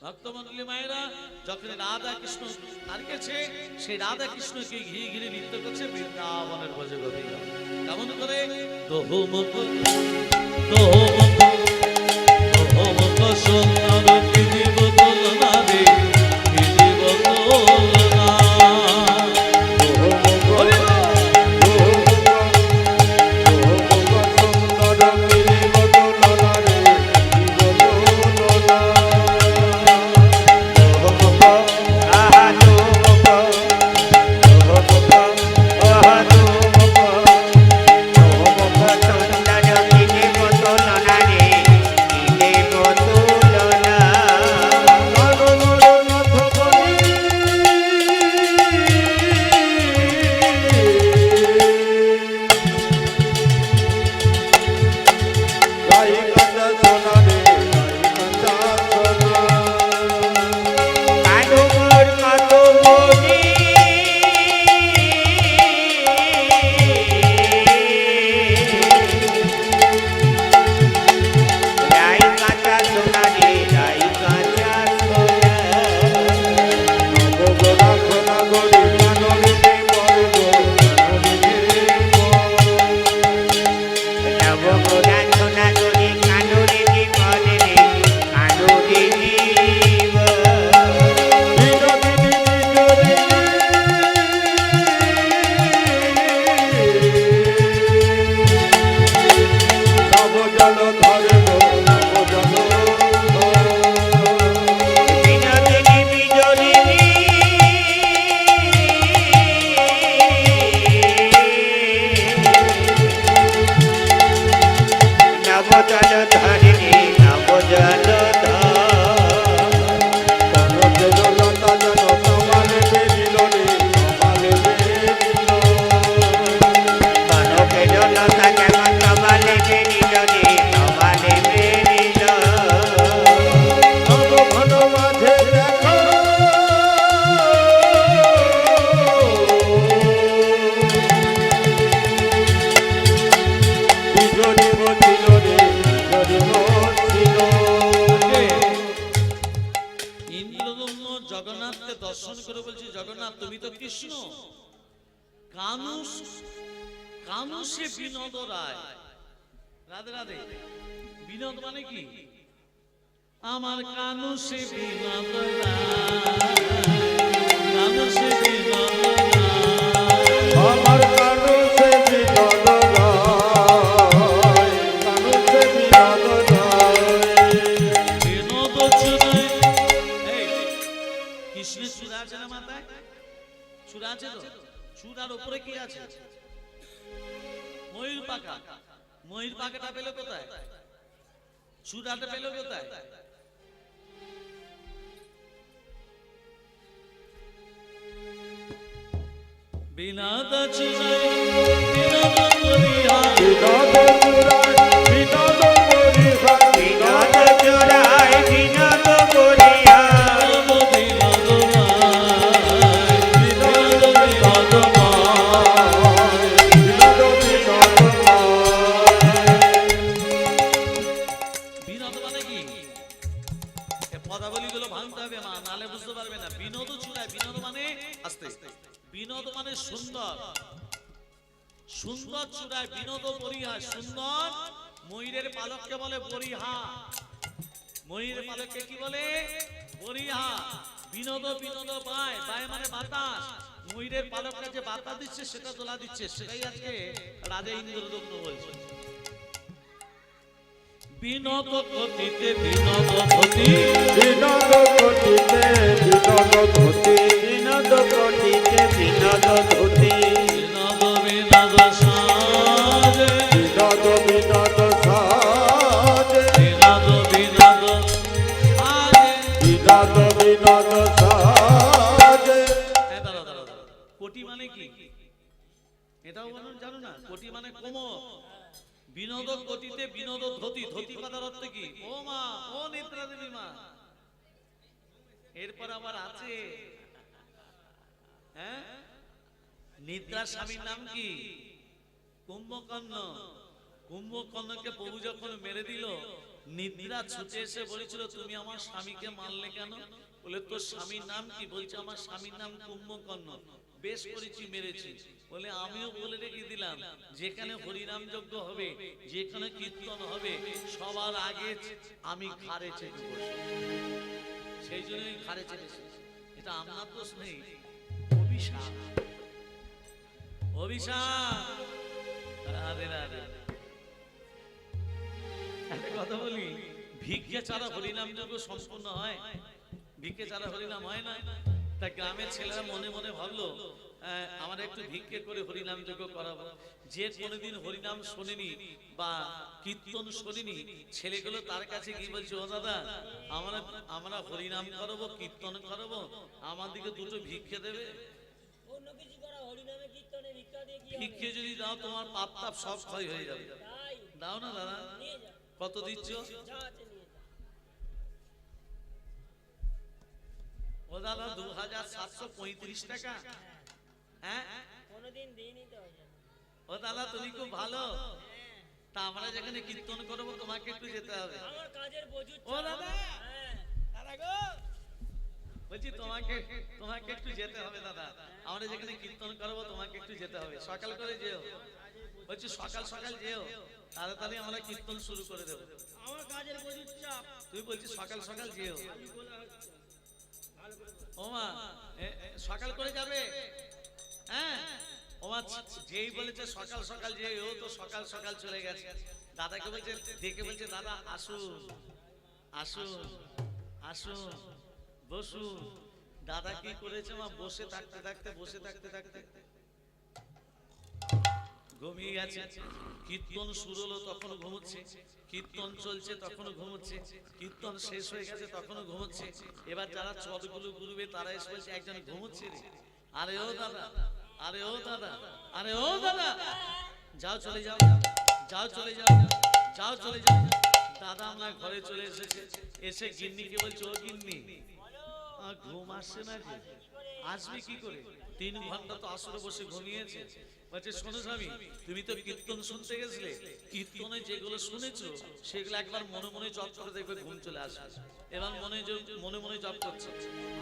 ভক্তমন্ডলী মায়েরা যখন রাধা কৃষ্ণ দাঁড়িয়েছে সেই রাধা কৃষ্ণকে ঘিরে ঘিরে নৃত্য করছে বৃন্দাবনের ভজে গোপীরা। কেমন করে দোহো মুখ দোহো মুখ দোহো মুখ সুন্দর কি দিব তুলনা রে কি দিব তুলনা জগন্নাথকে দর্শন করে বলছি, জগন্নাথ তুমি তো কৃষ্ণ। কানুষ কানুষে বিনোদ রায়। রাধে রাধে। বিনোদ মানে কি? আমার কানুষে বিনোদ রায়, কানুষে বিনোদ রায়, আমার কানুষে বিনোদ রায়, কানুষে বিনোদ রায়। বিনোদ চুরায়। এই কৃষ্ণের চূড়া আছে না মাথায়? চূড়া আছে তো? চূড়ার উপরে কি আছে? ময়ূর পাখা। ময়ূর পাখাটা পেল কোথায়? চূড়াটা পেল কোথায়? বিনোদ চূড়ায় বিনোদ করিয়া, বিনোদ চূড়ায় বিনোদ করিয়া, বিনোদ চূড়ায় বিনোদ করিয়া, বিনোদ বিনোদ রায়, বিনোদ বিনোদ রায়। বিনোদ বিনোদ রায়। বিনোদ মানে কি? এ পদাবলীগুলো ভাঙতে হবে মা, নালে বুঝতে পারবে না। বিনোদ চূড়ায়, বিনোদ মানে আস্তে, বিনোদ মানে সুন্দর। সুন্দর চূড়ায় বিনোদ পরিহা। সুন্দর ময়ূরের পালককে বলে পরিহা। ময়ূরের পালককে কি বলে? পরিহা। বিনোদ বিনোদ পায়, পায় মানে বাতাস। ময়ূরের পালকটা যে বাতাস দিচ্ছে সেটা দোলা দিচ্ছে, সেটাই আজকে রাজা ইন্দ্রদম্ন বলছে। বিনোদ গতিতে বিনোদ গতি, বিনোদ কোটিতে বিনোদ ধুতি, বিনোদ কোটিতে বিনোদ ধুতি, বিনোদ বিনোদ সাজে, বিনোদ বিনোদ সাজে, বিনোদ বিনোদ সাজে। বিনোদ বিনোদ সাজে। দাঁড়া দাঁড়া দাঁড়া। কোটি মানে কি? এটাও জানো না? কোটি মানে কোমর। বিনোদ কোটিতে বিনোদ ধতি। ধতি কথার অর্থ কি? ও মা, ও নেত্রা দেবী মা। এরপর আবার আছে, হ্যাঁ, নিদ্রার স্বামীর নাম কি? কুম্ভকর্ণ। কুম্ভকর্ণকে প্রভু যখন মেরে দিল নিদ্রা ছুটে এসে বলেছিল তুমি আমার স্বামীকে মারলে কেন? বলে তোর স্বামীর নাম কি? বলছে আমার স্বামীর নাম কুম্ভকর্ণ। বেশ করেছি, মেরেছি। বলে আমিও বলে রেখে দিলাম যেখানে হরিনাম যজ্ঞ হবে, যেখানে কীর্তন হবে, সবার আগে আমি ঘাড়ে চেপে বসবো। সেই জন্যই ঘাড়ে চেপেছি। এটা আমার দোষ নেই, অভিশাপ। অভিশাপ। রাধে রাধে। একটা কথা বলি, ভিক্ষে ছাড়া হরিনাম যজ্ঞ সম্পূর্ণ হয়? ভিক্ষে ছাড়া হরিনাম হয় না। তা গ্রামের ছেলেরা মনে মনে ভাবলো আমার একটু ভিক্ষে করে হরিনাম যজ্ঞ করাবো। যে কোনোদিন হরিনাম শোনেনি বা কীর্তন শোনেনি, ছেলেগুলো তার কাছে গিয়ে বলছে ও দাদা আমরা হরিনাম করাবো, কীর্তন করাবো, আমাদেরকে দুটো ভিক্ষে দেবে। অন্য কিছু করা, হরিনামে কীর্তনে ভিক্ষা দিয়ে কি হবে? ভিক্ষে যদি দাও তোমার পাপ তাপ সব ক্ষয় হয়ে যাবে। তাই দাও না দাদা। নিয়ে যা, কত দিচ্ছ? যা আছে নিয়ে যা। ও দাদা 2735 টাকা। হ্যাঁ কোনোদিন দিইনি তো ওই জন্য। ও দাদা তুমি খুব ভালো। হ্যাঁ, তা আমরা যেখানে কীর্তন করবো তোমাকে একটু যেতে হবে। আমার কাজের প্রচুর ও চাপ। দাদা। হ্যাঁ, দাদা গো। বলছি তোমাকে তোমাকে একটু যেতে হবে দাদা। আমরা যেখানে কীর্তন করবো তোমাকে একটু যেতে হবে। সকাল করে যেও। বলছি সকাল সকাল যেও, তাড়াতাড়ি আমরা কীর্তন শুরু করে দেবো। আমার কাজের প্রচুর চাপ। তুই বলছিস সকাল সকাল যেও। আমি বলা হচ্ছে। ভালো করে বল। ওমা সকাল করে যাবে? হ্যাঁ ওমা যেই বলেছে সকাল সকাল যে, ও তো সকাল সকাল চলে গেছে। দাদাকে বলছে, দেখে বলছে দাদা আসুন আসুন আসুন বসুন। দাদা কি করেছে মা, বসে থাকতে থাকতে ঘুমিয়ে গেছে। কীর্তন শুরু হলো তখনও ঘুমোচ্ছে, কীর্তন চলছে তখনও ঘুমোচ্ছে, কীর্তন শেষ হয়ে গেছে তখনও ঘুমোচ্ছে। এবার যারা চটগুলো গুরুবে তারা এসে বলছে একজন ঘুমোচ্ছে রে। আরে ও দাদা, আরে ও দাদা, আরে ও দাদা, যাও চলে যাও, যাও চলে যাও, যাও চলে যাও। দাদা আমরা ঘরে চলে এসেছে। এসে গিন্নিকে বলছে ও গিন্নি ঘুম আসছে না যে? আসবে কি করে? 3 ঘন্টা তো আসরে বসে ঘুমিয়েছে। বলছে শোনো স্বামী, তুমি তো কীর্তন শুনতে গেছিলে, কীর্তনে যেগুলো শুনেছো সেগুলো একবার মনে মনে জপ করে দেখবে ঘুম চলে আসবে। এবার মনে মনে জপ করছে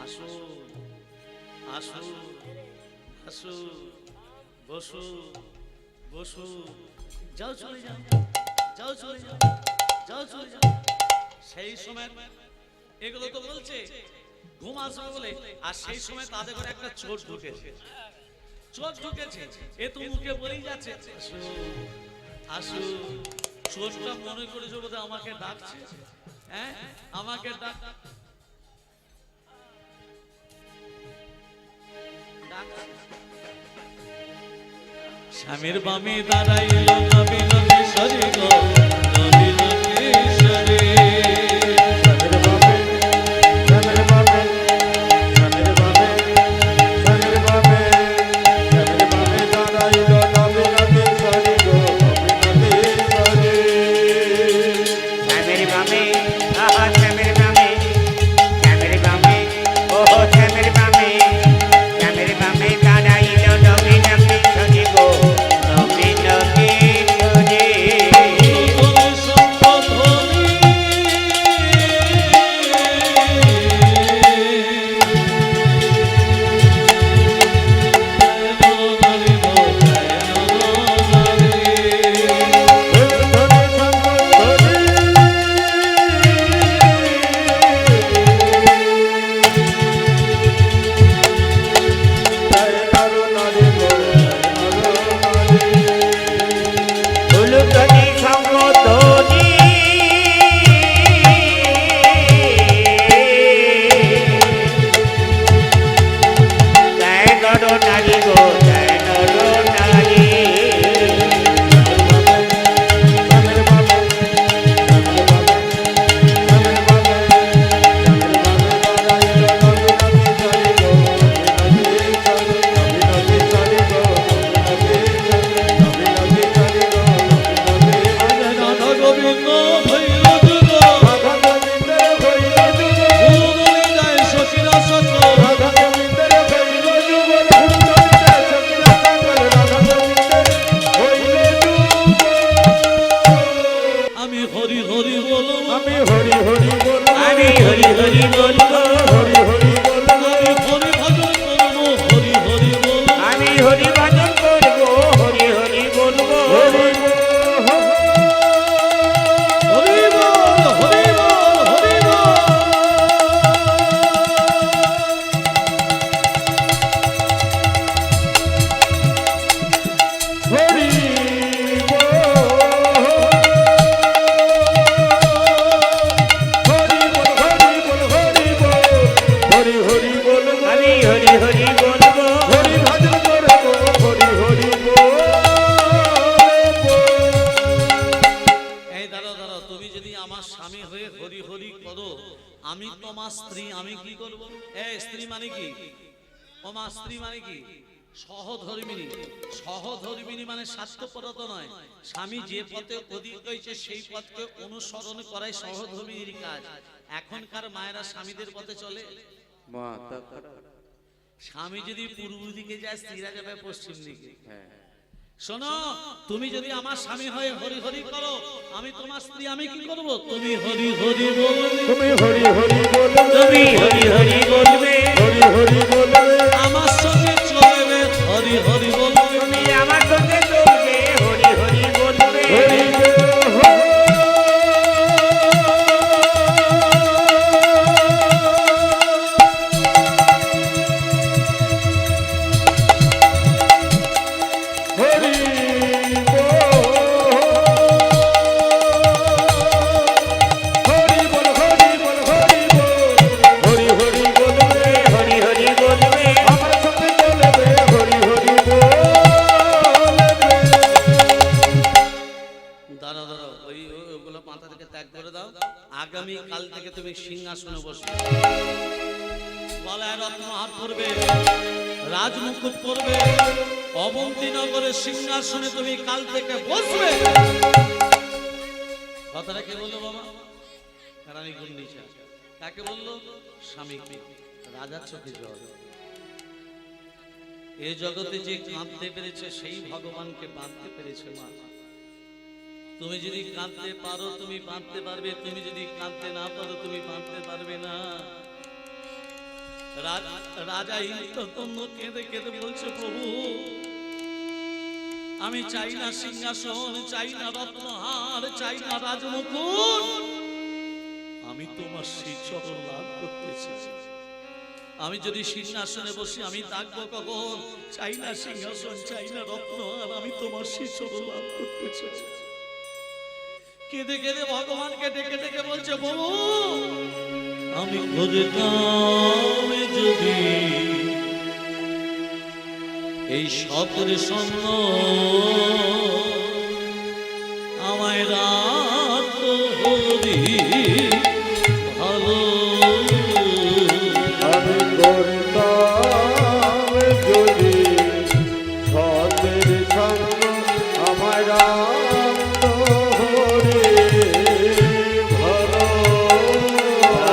আসো আসো আসো, বসু বসু, যাও চলে যাও, যাও চলে যাও, যাও চলে যাও। সেই সময় এগুলো তো বলছে ঘুম আসবে বলে, আর সেই সময় তাদের ঘরে একটা চোর ঢুকেছে। চোর ঢুকেছে, এ তো মুখে বলেই যাচ্ছে আসো আসো। চোরটা মনে করেছে বোধ আমাকে ডাকছে। হ্যাঁ আমাকে ডাক স্বামীর বামে দাঁড়াইল নবী নবীশ্বরী গো, নবী নবীশ্বরী। শ্যামের বামে, আহা শ্যামের বামে, শ্যামের বামে, ওহো শ্যামের বামে, শ্যামের বামে দাঁড়াইল নবীন কিশোরী গো, নবীন কিশোরী। মা স্ত্রী আমি কি করব? স্ত্রী মানে কি? ও মা স্ত্রী মানে কি? সহধর্মিণী। সহধর্মিণী মানে স্বার্থপরত নয়। স্বামী যে পথে অধিক হয়েছে সেই পথকে অনুসরণ করাই সহধর্মিণীর কাজ। এখনকার মায়েরা স্বামীদের পথে চলে। মাথা খারাপ। স্বামী যদি পূর্ব দিকে যায়, স্ত্রীরা যাবে পশ্চিম দিকে। হ্যাঁ, শোনো, তুমি যদি আমার স্বামী হয়ে হরি হরি করো, আমি তোমার স্ত্রী আমি কি করব? তুমি হরি হরি বলবে, তুমি হরি হরি বলবে, তুমি হরি হরি বলবে, হরি হরি বলবে, আমার সঙ্গে চলবে হরি হরি বলবে। তুমি আমার সঙ্গে চলবে হরি হরি বলবে। হরি হরি হরি বলবে, আমার সঙ্গে চলবে হরি হরি বলবে। দাঁড়াও দাঁড়াও, ওগুলো মাথা থেকে ত্যাগ করে দাও। আগামী কাল থেকে তুমি সিংহাসনে বসবে, গলায় রত্নহার পরবে, রাজমুকুট পরবে, অবন্তীনগরের সিংহাসনে তুমি কাল থেকে বসবে। কথাটা কে বললো বাবা? রানী গুন্ডিচা। কাকে বললো? স্বামীকে। রাজার চোখে জল। এ জগতে যে কাঁদতে পেরেছে সেই ভগবানকে বাঁধতে পেরেছে মা। তুমি যদি কাঁদতে পারো তুমি বাঁধতে পারবে, তুমি যদি কাঁদতে না পারো তুমি বাঁধতে পারবে না। রাজা ইন্দ্রতম্য কেঁদে কেঁদে বলছে, প্রভু আমি চাই না সিংহাসন, চাই না রত্নহার, চাই না রাজমুকুট, আমি তোমার শ্রীচরণ লাভ করতে চাই। আমি যদি সিংহাসনে বসি আমি থাকবো কখন? চাই না সিংহাসন, চাই না রত্নহার, আমি তোমার শ্রীচরণ লাভ করতে চাই। কেঁদে কেঁদে ভগবানকে ডেকে ডেকে বলছে, প্রভু আমি খুঁজতাম যদি এই সতের সন্ন আমায় রাত হরি ভালো। আমি করতাম যদি সতের সঙ্গ আমার হরি ভালো।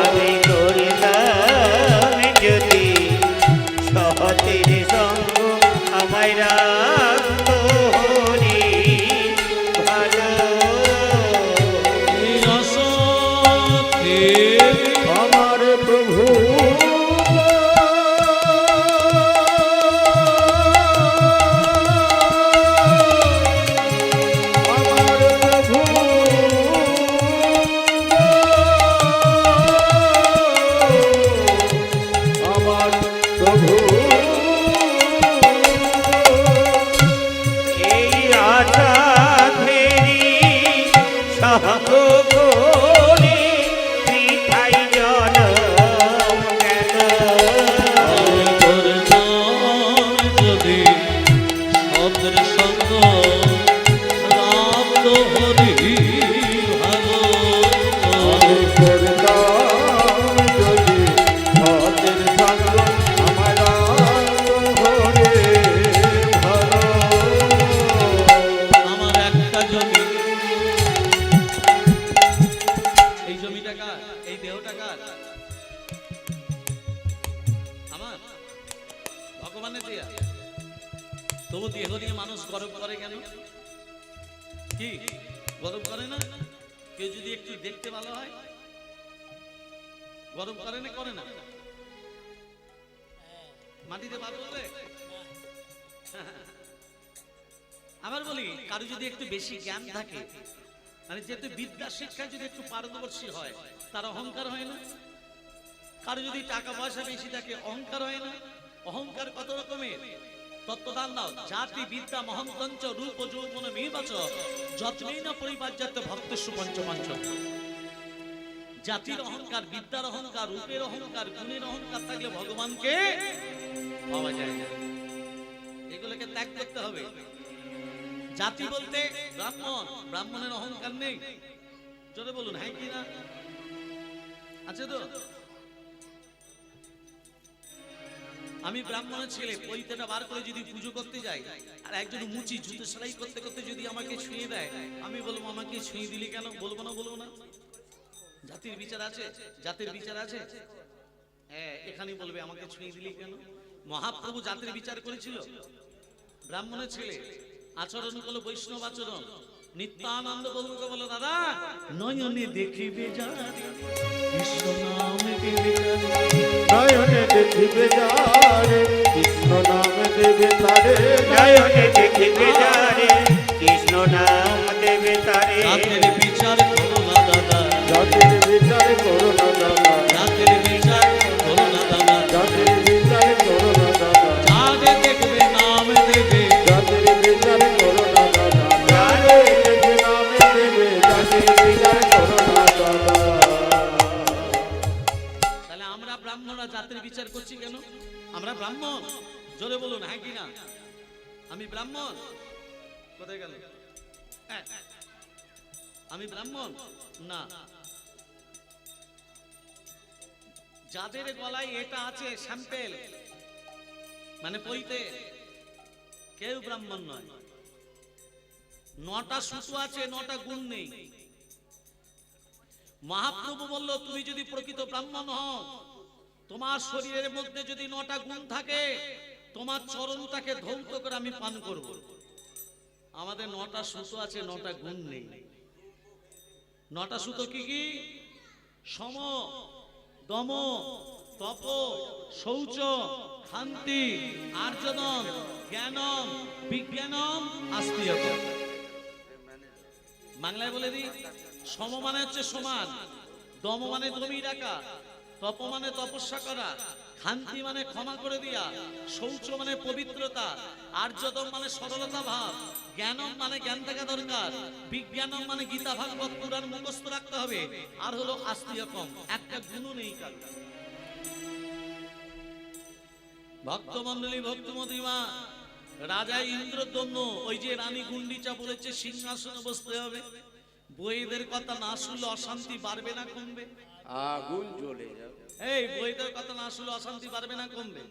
আমি করতাম যদি সহতের সঙ্গ আমায় রাখতো হরি ভালো। এই অসতে আমার প্রভু আমার প্রভু আমার প্রভু এই আশা ধেরি সহগ করে বৃথাই জনম গেল। যদি সতের সঙ্গ রাত হরি ভালো। আমি করতাম যদি সতের সঙ্গ আমার হরে ভালো। আমার একটা জমি, এই জমিটা কার? এই দেহটা কার? আমার ভগবানের দেয়া। তবু দেহ নিয়ে মানুষ গর্ব করে কেন? কি গর্ব করে না? কেউ যদি একটু দেখতে ভালো হয় গর্ব করে না? করে না? মাটিতে বার করলে আবার বলি, কারো যদি একটু বেশি জ্ঞান থাকে, মানে যেহেতু বিদ্যা শিক্ষায় যদি একটু পারদর্শী হয়, তার অহংকার হয় না? কারো যদি টাকা পয়সা বেশি থাকে অহংকার হয় না? অহংকার কত রকমের? তত্ত্বদান দাও। জাতি বিদ্যা মহন্তঞ্চ রূপ যৌবন নির্বাচ যত্নেই না পরিবার্যাত ভক্ত সুপঞ্চমঞ্চ। জাতির অহংকার, বিদ্যার অহংকার, রূপের অহংকার, গুণের অহংকার থাকলে ভগবানকে পাওয়া যায় না। এগুলোকে ত্যাগ করতে হবে। জাতি বলতে ব্রাহ্মণ, ব্রাহ্মণের অহংকার নেই। জোরে বলুন হ্যাঁ কি না? আছে তো? আমি ব্রাহ্মণের ছেলে, পৈতেটা বার করে যদি পুজো করতে যাই আর একজন মুচি জুতো সেলাই করতে করতে যদি আমাকে ছুঁয়ে দেয়, আমি বলবো আমাকে ছুঁয়ে দিলি কেন? বলবো না? বলবো না? জাতির বিচার আছে? জাতির বিচার আছে? হ্যাঁ, এখানেই বলবে আমাকে ছুঁয়ে দিলি কেন? মহাপ্রভু জাতির বিচার করেছিল। ব্রাহ্মণের ছেলে, আচরণ করলো বৈষ্ণব আচরণ। নিত্যানন্দ বলবো, বলো দাদা, নয়নে দেখিবে যারে কৃষ্ণ নাম দেবে তারে। নয়নে দেখিবে যারে কৃষ্ণ নাম দেবে তারে। নয়নে দেখিবে যারে কৃষ্ণ নাম দেবে তারে। জাতের বিচার করো না দাদা, জাতির বিচার করো না দাদা, জাতের বিচার করো না দাদা। জাতির বিচার করো না দাদা, যারে দেখবে নাম দেবে। জাতির বিচার করো না দাদা, যারে দেখবে নাম দেবে, জাতির বিচার করো না দাদা। তাহলে আমরা ব্রাহ্মণরা জাতের বিচার করছি কেন? আমরা ব্রাহ্মণ, জোরে বলুন হ্যাঁ কি না? আমি ব্রাহ্মণ। কোথায় গেল? হ্যাঁ, আমি ব্রাহ্মণ না। যাদের গলায় এটা আছে স্যাম্পেল, মানে পইতে, কেউ ব্রাহ্মণ নয়। 9টা সুতো আছে, 9টা গুণ নেই। মহাপ্রভু বলল, তুমি যদি প্রকৃত ব্রাহ্মণ হও, তোমার শরীরের মধ্যে যদি 9টা গুণ থাকে, তোমার চরণটাকে ধৌত করে আমি পান করব। আমাদের 9টা সুতো আছে, 9টা গুণ নেই। 9টা সুতো কি কি? সম, দম, তপ, শৌচ, শান্তি, আর্জনম, জ্ঞানম, বিজ্ঞানম, আস্তিকম। বাংলায় বলে দিই, সম মানে হচ্ছে সমান, দম মানে দমিয়ে রাখা, তপ মানে তপস্যা করা, শান্তি মানে ক্ষমা করে দিয়া, শৌচ মানে পবিত্রতা, আর্যদম মানে সরলতা ভাব, জ্ঞানম মানে জ্ঞান থাকা দরকার, বিজ্ঞানম মানে গীতা ভাগবত পুরাণ মুখস্থ রাখতে হবে, আর হলো আস্তিকম, একটা গুণও নেই কার। ভক্তমণ্ডলী, ভক্তমতিমা, রাজা ইন্দ্রদম্ন ওই যে রানী গুন্ডিচা বলেছে সিংহাসনে বসতে হবে। বইদের কথা না শুনলে অশান্তি বাড়বে না কমবে? আগুন জ্বলে যাবে। এই বইদের কথা না শুনলে অশান্তি বাড়বে না কমবে?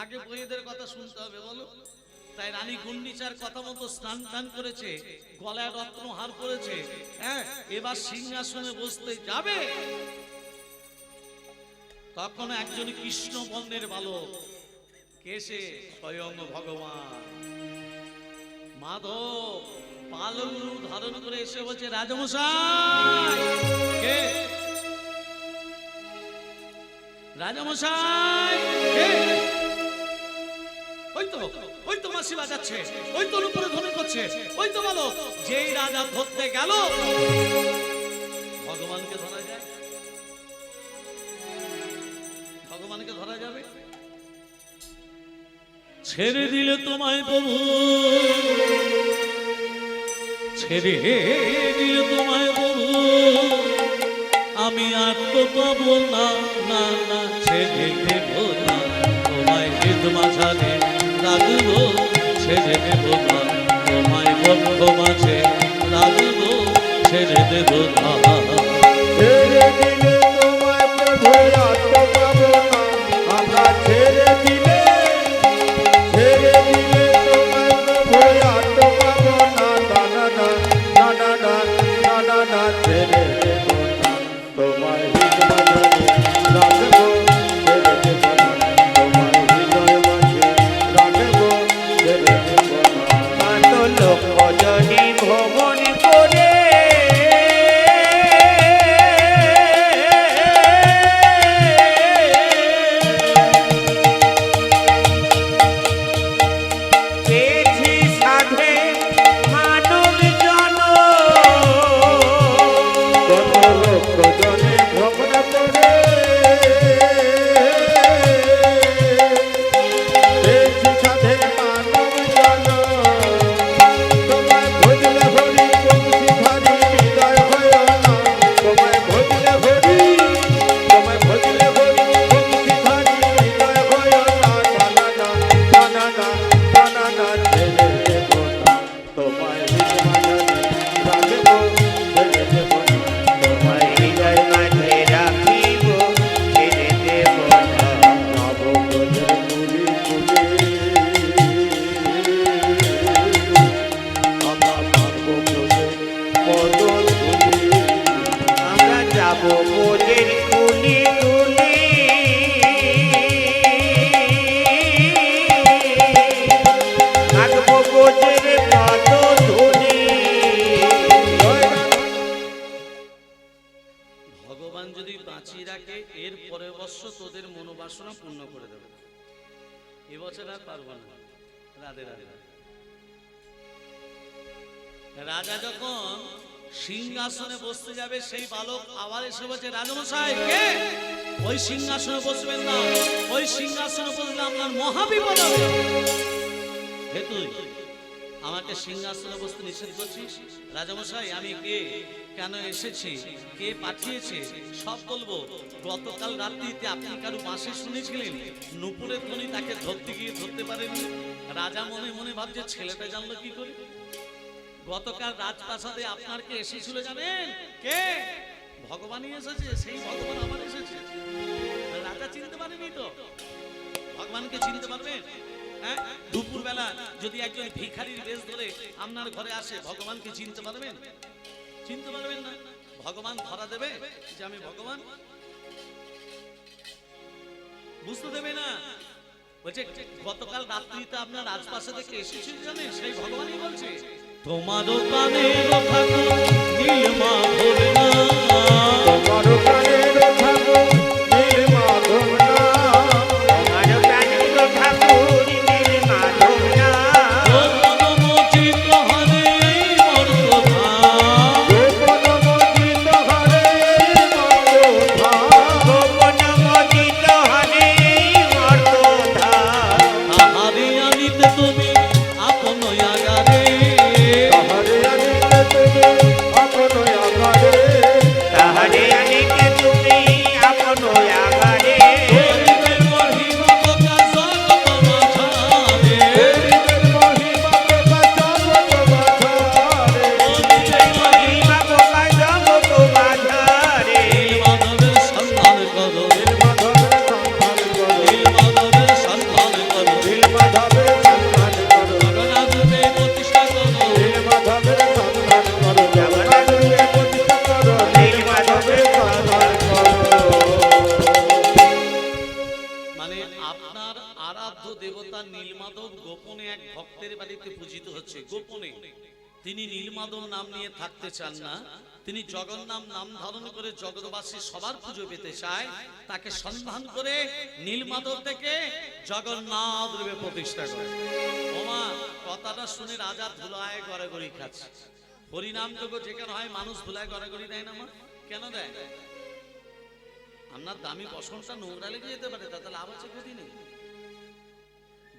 আগে বইদের কথা শুনতে হবে, বলো। তাই রানী গুন্ডিচার কথা মতো স্নান টান করেছে, গলায় রত্নহার করেছে, হ্যাঁ, এবার সিংহাসনে বসতে যাবে। তখন একজন কৃষ্ণ বর্ণের বালক কেসে স্বয়ং ভগবান মাধব পালক রূপ ধারণ করে এসে বলছে, রাজমশাই। কে? রাজমশাই কে? ওই তো মাসি বাজাচ্ছে, ওই তো উপরে ধ্বনি করছে, ওই তো বলো। যেই রাজা ধরতে গেল, ভগবানকে ধরা যায়? ভগবানকে ধরা যাবে? ছেড়ে দিলে তোমায় প্রভু, ছেড়ে দিলে তোমায় প্রভু, আমি আর তো পাবো না, না না, ছেড়ে দেব না তোমায়, হৃদ মাঝারে রাখবো, ছেড়ে দেব না তোমায়, বক্ষ মাঝে রাখবো, ছেড়ে দেব না। ছেড়ে দিলে তোমায় প্রভু আর তো পাবো না, আমরা ছেড়ে দিলে তোমায় প্রভু আর তো পাবো না, না না না না না না না না, ছেড়ে দেব না তোমায়, হৃদয় মাঝে রাখবো, ছেড়ে দেব না তোমায়, হৃদয় মাঝে রাখবো, ছেড়ে দেব না। কত লোক ভজনী ভ্রমণ করে পেয়েছি সাধে মানব জন, কত লোক জনে ভ্রমণ করে পেয়েছি সাধে মানব জন, বাসনা পূর্ণ করে দেবে। এবছর আর পারবো না। রাধে রাধে। রাজা যখন সিংহাসনে বসতে যাবে, সেই বালক আবার এসে বলছে, রাজমশাই কে? ওই সিংহাসনে বসবেন না, ওই সিংহাসনে বসলে আপনার মহাবিপদ হবে। হে তুই আমাকে সিংহাসনে বসতে নিষেধ করছিস? রাজামশাই আমি কে, কেন এসেছি, কে পাঠিয়েছে সব বলবো। গতকাল রাত্রিতে আপনি কারো বাঁশি শুনেছিলেন, নুপুরের ধ্বনি, তাকে ধরতে গিয়ে ধরতে পারেনি। রাজা মনে মনে ভাবছে ছেলেটা জানলো কি করে। গতকাল রাজপ্রাসাদে আপনার কে এসেছিল জানেন? কে? ভগবানই এসেছে, সেই ভগবান আবার এসেছে। রাজা চিনতে পারেনি তো, ভগবানকে চিনতে পারবেন? হ্যাঁ, দুপুর বেলা যদি একজন ভিখারির বেশ ধরে আপনার ঘরে আসে, ভগবানকে চিনতে পারবেন? চিনতে পারবেন না। ভগবান ধরা দেবে যে আমি ভগবান? বুঝতে দেবে না। বলছে গতকাল রাত্রিতে আপনার রাজপ্রাসাদে কে এসেছিল জানেন? সেই ভগবানই বলছে, তোমারও কানের ঠাকুর নীলমাধব না, তোমারও কানের ঠাকুর নীলমাধব না, তোমার প্রাণের ঠাকুর নীলমাধব না, গোপন মোচিত হরে মর্তধাম, গোপন মোচিত হরে মর্তধাম, গোপন মোচিত হরে মর্তধাম, তাহারে আনিতে তুমি আপন আগারে, তাহারে আনিতে তুমি আপন আগারে, তাহারে আনিতে তুমি আপন আঘারে, হরিদের মহিমা প্রকাশ জগৎ মাঝারে, হরিদের মহিমা প্রকাশ জগৎ মাঝারে, হরিদের মহিমা প্রকাশ জগৎ মাঝারে, নীলমাধবের সন্ধান করো, নীলমাধবের সন্ধান করো, নীলমাধবের সন্ধান করো, নীলমাধবের সন্ধান করো, জগন্নাথকে প্রতিষ্ঠা করো, নীলমাধবের সন্ধান করো, জগন্নাথকে প্রতিষ্ঠা করো, নীলমাধবের সন্ধান করো। মানে আপনার আরাধ্য দেবতা নীলমাধব গোপনে এক ভক্তের বাড়িতে পূজিত হচ্ছে। গোপনে তিনি নীলমাধব নাম নিয়ে থাকতে চান না, তিনি জগন্নাথ নাম ধারণ করে জগৎবাসী সবার পুজো পেতে চায়। তাকে সন্ধান করে নীলমাধব থেকে জগন্নাথ রূপে প্রতিষ্ঠা করে। ওমা, কথাটা শুনে রাজা ধুলায় গড়াগড়ি খাচ্ছে। হরিনাম যোগ্য যেখানে হয় মানুষ ধুলায় গড়াগড়ি দেয় না? মা কেন দেয়? আপনার দামি বসনটা নোংরা লেগে যেতে পারে, তাতে লাভ আছে, ক্ষতি নেই।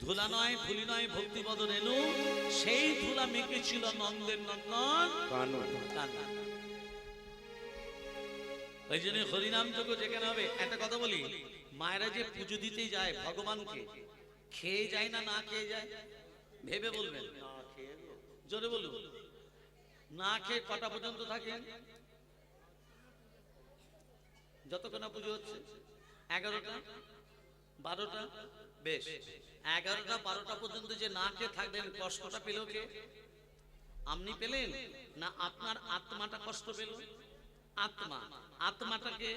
ধুলা নয়, ধুলি নয়, ভক্তিপদ রেণু, সেই ধুলা মেখেছিল নন্দের নন্দন কানন। ওই জন্য হরিনাম যোগ্য যেখানে হবে। একটা কথা বলি, মায়েরা যে পুজো দিতে যায় ভগবানকে, খেয়ে যায় না না খেয়ে যায়? ভেবে বলবেন, জোরে বলুন। না খেয়ে কটা পর্যন্ত থাকেন? যতক্ষণ না পুজো হচ্ছে 11টা 12টা, বেশ 11টা 12টা পর্যন্ত যে না খেয়ে থাকবেন, কষ্টটা পেল কে? আপনি পেলেন না আপনার আত্মাটা কষ্ট পেল? আত্মা, আত্মাটাকে,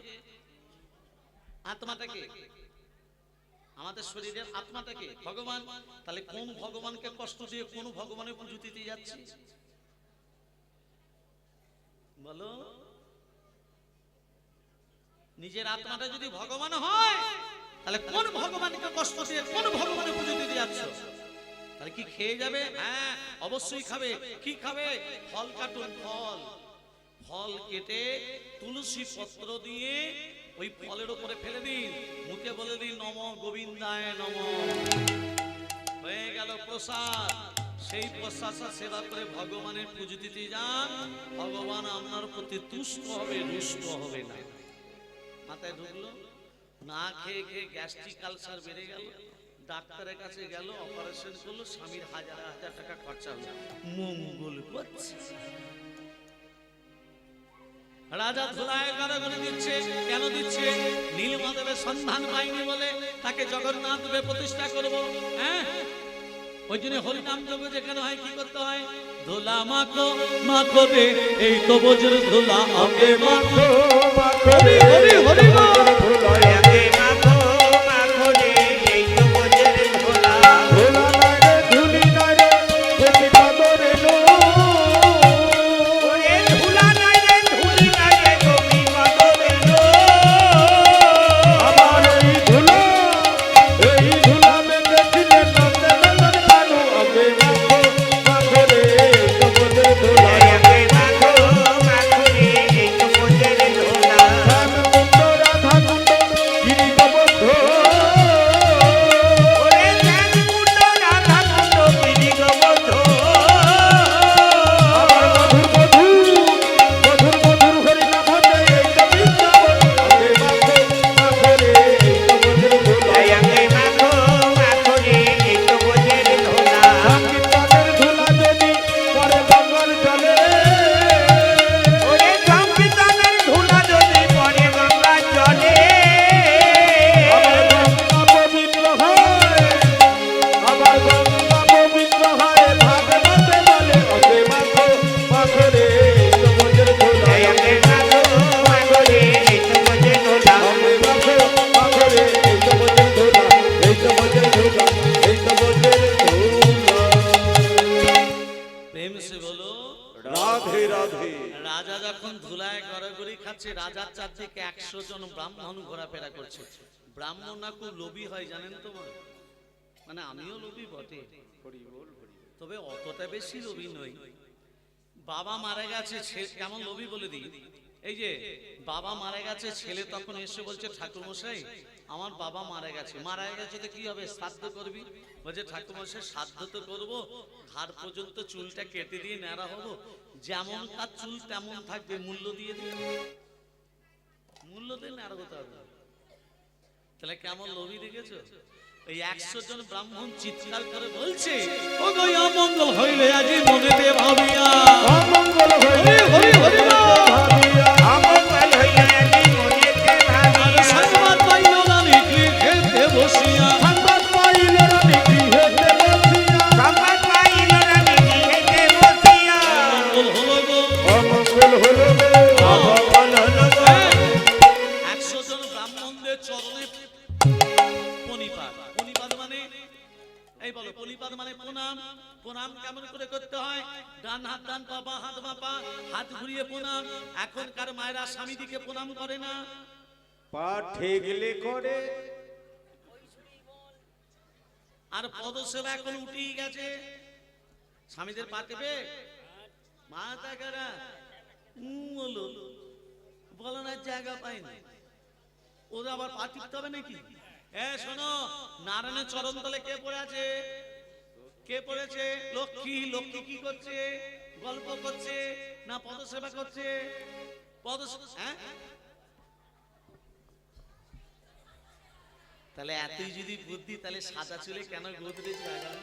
আত্মাটাকে, আমাদের শরীরের আত্মাটাকে ভগবান। তাহলে কোন ভগবানকে কষ্ট দিয়ে কোন ভগবানের পুজো দিতে যাচ্ছি বলো? নিজের আত্মাটা যদি ভগবান হয়, তাহলে কোন ভগবানকে কষ্ট দিয়ে কোন ভগবানের পুজো দিতে যাচ্ছ? তাহলে কি খেয়ে যাবে? হ্যাঁ অবশ্যই খাবে। কি খাবে? ফল কাটুন, ফল, ফল কেটে তুলসী পত্র দিয়ে ওই ফলের উপরে ফেলে দিন, মুখে বলে দিন নম গোবিন্দায় নম, হয়ে গেল প্রসাদ। সেই প্রসাদ সেবা করে ভগবানের পুজো দিতে যান, ভগবান আপনার প্রতি তুষ্ট হবে, রুষ্ট হবে না। মাথায় ঢুকলো? না খেয়ে খেয়ে গ্যাস্ট্রিক আলসার বেড়ে গেল, ডাক্তারের কাছে গেল, অপারেশন করলো, স্বামীর হাজার হাজার টাকা খরচা হলো, মঙ্গল করছে। রাজা ধুলায় গড়াগড়ি দিচ্ছে। কেন দিচ্ছে? নীলমাধবের সন্ধান পাইনি বলে তাকে জগন্নাথ রূপে প্রতিষ্ঠা করব। হ্যাঁ, ওই জন্য হরিনাম যোগ্য যেখানে হয় কি করতে হয়? ধুলা মাখো মাখো রে, এই তো বজ্র ধুলা আগে মাখো, হরি হরি হরি বল। আগে মাখো মাখো রে, এই তো বজ্রের ধুলা, ধুলা নাই রে, ধুলি নাই রে, গোপীপদ রেণু। ওরে ধুলা নাই রে, ধুলি নাই রে, গোপীপদ রেণু। আমার এই ধুলা রাধে রাধে। রাজা যখন ধুলায় গড়াগড়ি খাচ্ছে, রাজার চারদিকে 100 জন ব্রাহ্মণ ঘোরাফেরা করছে। ব্রাহ্মণ না খুব লোভী হয় জানেন তো, মানে আমিও লোভী বটে, তবে অতটা বেশি লোভী নই। বাবা মারা গেছে, কেমন লোভী বলে দিই। এই যে বাবা মারা গেছে, ছেলে তখন এসে বলছে ঠাকুরমশাই আমার বাবা মারা গেছে তো কি হবে, শ্রাদ্ধ করবি? বলছে ঠাকুরমশাই শ্রাদ্ধ তো করবো, ঘাড় পর্যন্ত চুলটা কেটে দিয়ে ন্যাড়া হবো, যেমন তার চুল তেমন থাকবে, মূল্য দিয়ে দিবে, মূল্য দিয়ে ন্যাড়া হতে হবে। তাহলে কেমন লোভী দেখেছো? এই 100 জন ব্রাহ্মণ চিৎকার করে বলছে, ও গো অমঙ্গল হইলে আজি মনেতে ভাবিয়া, অমঙ্গল হইলে হরি হরি ভাবিয়া, অমঙ্গল হইলে আজি মনেতে ভাবিয়া, সংবাদ পাইল না নিকলি খেতে বসিয়া, সংবাদ পাইল রানী গৃহেতে বসিয়া, সংবাদ পাইল রানী গৃহেতে বসিয়া, অমঙ্গল হলো গো, অমঙ্গল হলো গো, অমঙ্গল হলো গো। 100 জন ব্রাহ্মণদের চরণে প্রণিপাত। প্রণিপাত মানে এই বলো, প্রণিপাত মানে প্রণাম। প্রণাম কেমন করে করতে হয়? ডান হাত ডান পা, বাঁ হাত বাঁ পা, হাত ঘুরিয়ে প্রণাম। এখনকার মায়েরা স্বামী দিকে প্রণাম করে না, পা ঠেকলে করে, আর পদসেবা এখন উঠেই গেছে। স্বামীদের পা টেপে মাথা কারা বলো, বলো না জায়গা পাই না, ওরা আবার পা টিপতে হবে নাকি? শোনো, নারায়ণের চরণ তলে কে পড়ে আছে? কে পড়েছে? লক্ষ্মী। লক্ষ্মী কি করছে? গল্প করছে না পদসেবা করছে? হ্যাঁ, তাহলে এতই যদি বুদ্ধি, তাহলে সাদা চুলে কেন গোদরেজ লাগানো?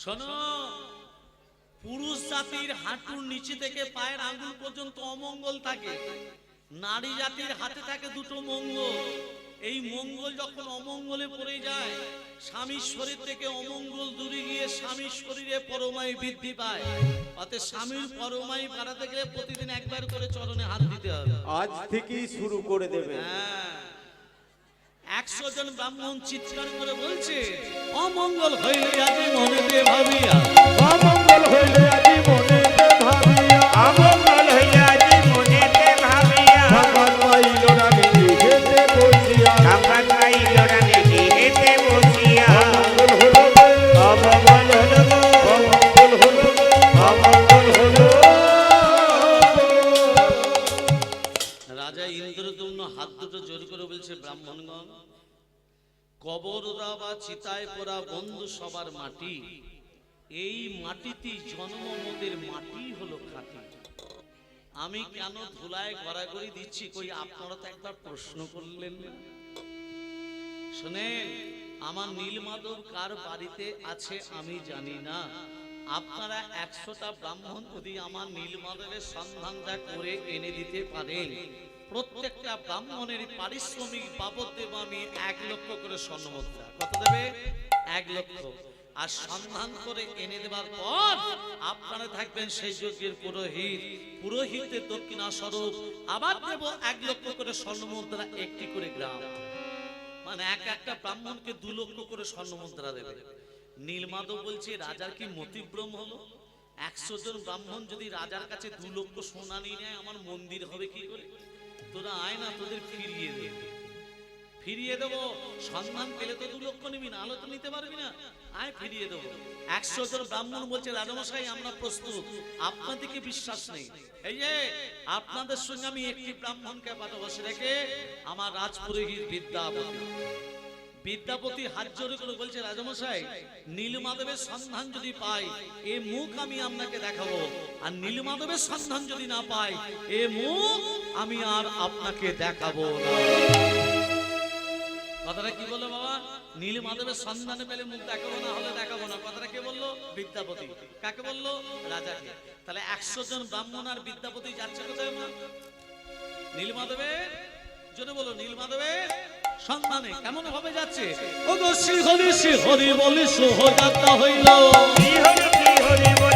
শোনো, পুরুষ জাতির হাঁটুর নিচে থেকে পায়ের আঙ্গুল পর্যন্ত অমঙ্গল থাকে, নারী জাতির হাতে থাকে দুটো মঙ্গল। এই মঙ্গল যখন অমঙ্গলে পড়ে যায়, স্বামীর শরীর থেকে অমঙ্গল দূরে গিয়ে স্বামীর শরীরে পরমায়ু বৃদ্ধি পায়। অতএব স্বামীর পরমায়ু বাড়াতে গেলে প্রতিদিন একবার করে চরণে হাত দিতে হবে। আজ থেকেই শুরু করে দেবে। হ্যাঁ, 100 জন ব্রাহ্মণ চিৎকার করে বলছে, অমঙ্গল হইলে আজি মনেতে ভাবিয়া, অমঙ্গল হইলে আজি মনেতে ভাবিয়া, অমঙ্গল হইলে আজি মনেতে ভাবিয়া, সংবাদ পাইল রানী গৃহেতে বসিয়া, সংবাদ পাইল রানী গৃহেতে বসিয়া, অমঙ্গল হলো গো, অমঙ্গল হলো গো, অমঙ্গল হলো গো, অমঙ্গল হলো। রাজা ইন্দ্রদম্ন হাত দুটো জোর করে বলছে, ব্রাহ্মণগণ, কবররা বা চিতায় পোড়া বন্ধু সবার মাটি, এই মাটিতেই জন্ম, মোদের মাটি হলো খাঁটি। আমি কেন ধুলায় গড়াগড়ি দিচ্ছি, কই আপনারা তো একবার প্রশ্ন করলেন না? শোনেন, আমার নীলমাধব কার বাড়িতে আছে আমি জানি না, আপনারা 100টা ব্রাহ্মণ যদি আমার নীলমাধবের সন্ধানটা করে এনে দিতে পারেন, প্রত্যেকটা ব্রাহ্মণের পারিশ্রমিক বাবদ দেব আমি 1 লক্ষ করে স্বর্ণমুদ্রা। কত দেবে? 1 লক্ষ। আর সন্ধান করে এনে দেবার পর আপনারা থাকবেন সেই যজ্ঞের পুরোহিত, পুরোহিতের দক্ষিণা স্বরূপ আবার দেব 1 লক্ষ করে স্বর্ণমুদ্রা, একটি করে গ্রাম, মানে একটা ব্রাহ্মণকে 2 লক্ষ করে স্বর্ণমুদ্রা দেবে। নীলমাধব বলছে, রাজার কি মতিভ্রম হলো? 100 জন ব্রাহ্মণ যদি রাজার কাছে 2 লক্ষ সোনা নিয়ে নেয়, আমার মন্দির হবে কি করে? তোরা আয় না, তোদের ফিরিয়ে দেবো। সন্ধান পেলে তো 2 লক্ষ নিবি না, আলো তো নিতে পারবি না, আয় ফিরিয়ে দেবো। 100 জন ব্রাহ্মণ বলছে, রাজামশাই আমরা প্রস্তুত, আপনাদেরকে বিশ্বাস নেই, এই যে আপনাদের সঙ্গে আমি একটি ব্রাহ্মণকে পাঠাবো, সেটাকে আমার রাজপুরোহিত বিদ্যাপতি হাত জোড়ে করে বলছে, রাজামশাই নীলমাধবের সন্ধান যদি পাই, এ মুখ আমি আপনাকে দেখাবো, আর নীলমাধবের সন্ধান যদি না পাই, এ মুখ আমি আর আপনাকে দেখাবো না। কথাটা কি বললো বাবা? নীলমাধবের সন্ধানে পেলে মুখ দেখাবো না, হলে দেখাবো না। কথাটা কে বললো? বিদ্যাপতি। কাকে বললো? রাজাকে। তাহলে 100 জন ব্রাহ্মণ আর বিদ্যাপতি যাচ্ছে কোথায়? নীলমাধবের, যদি বলো নীলমাধবের সন্ধানে। কেমন ভাবে যাচ্ছে? ও গো শ্রী হরি বলি শুভ যাত্রা হইল, শ্রী হরি বলি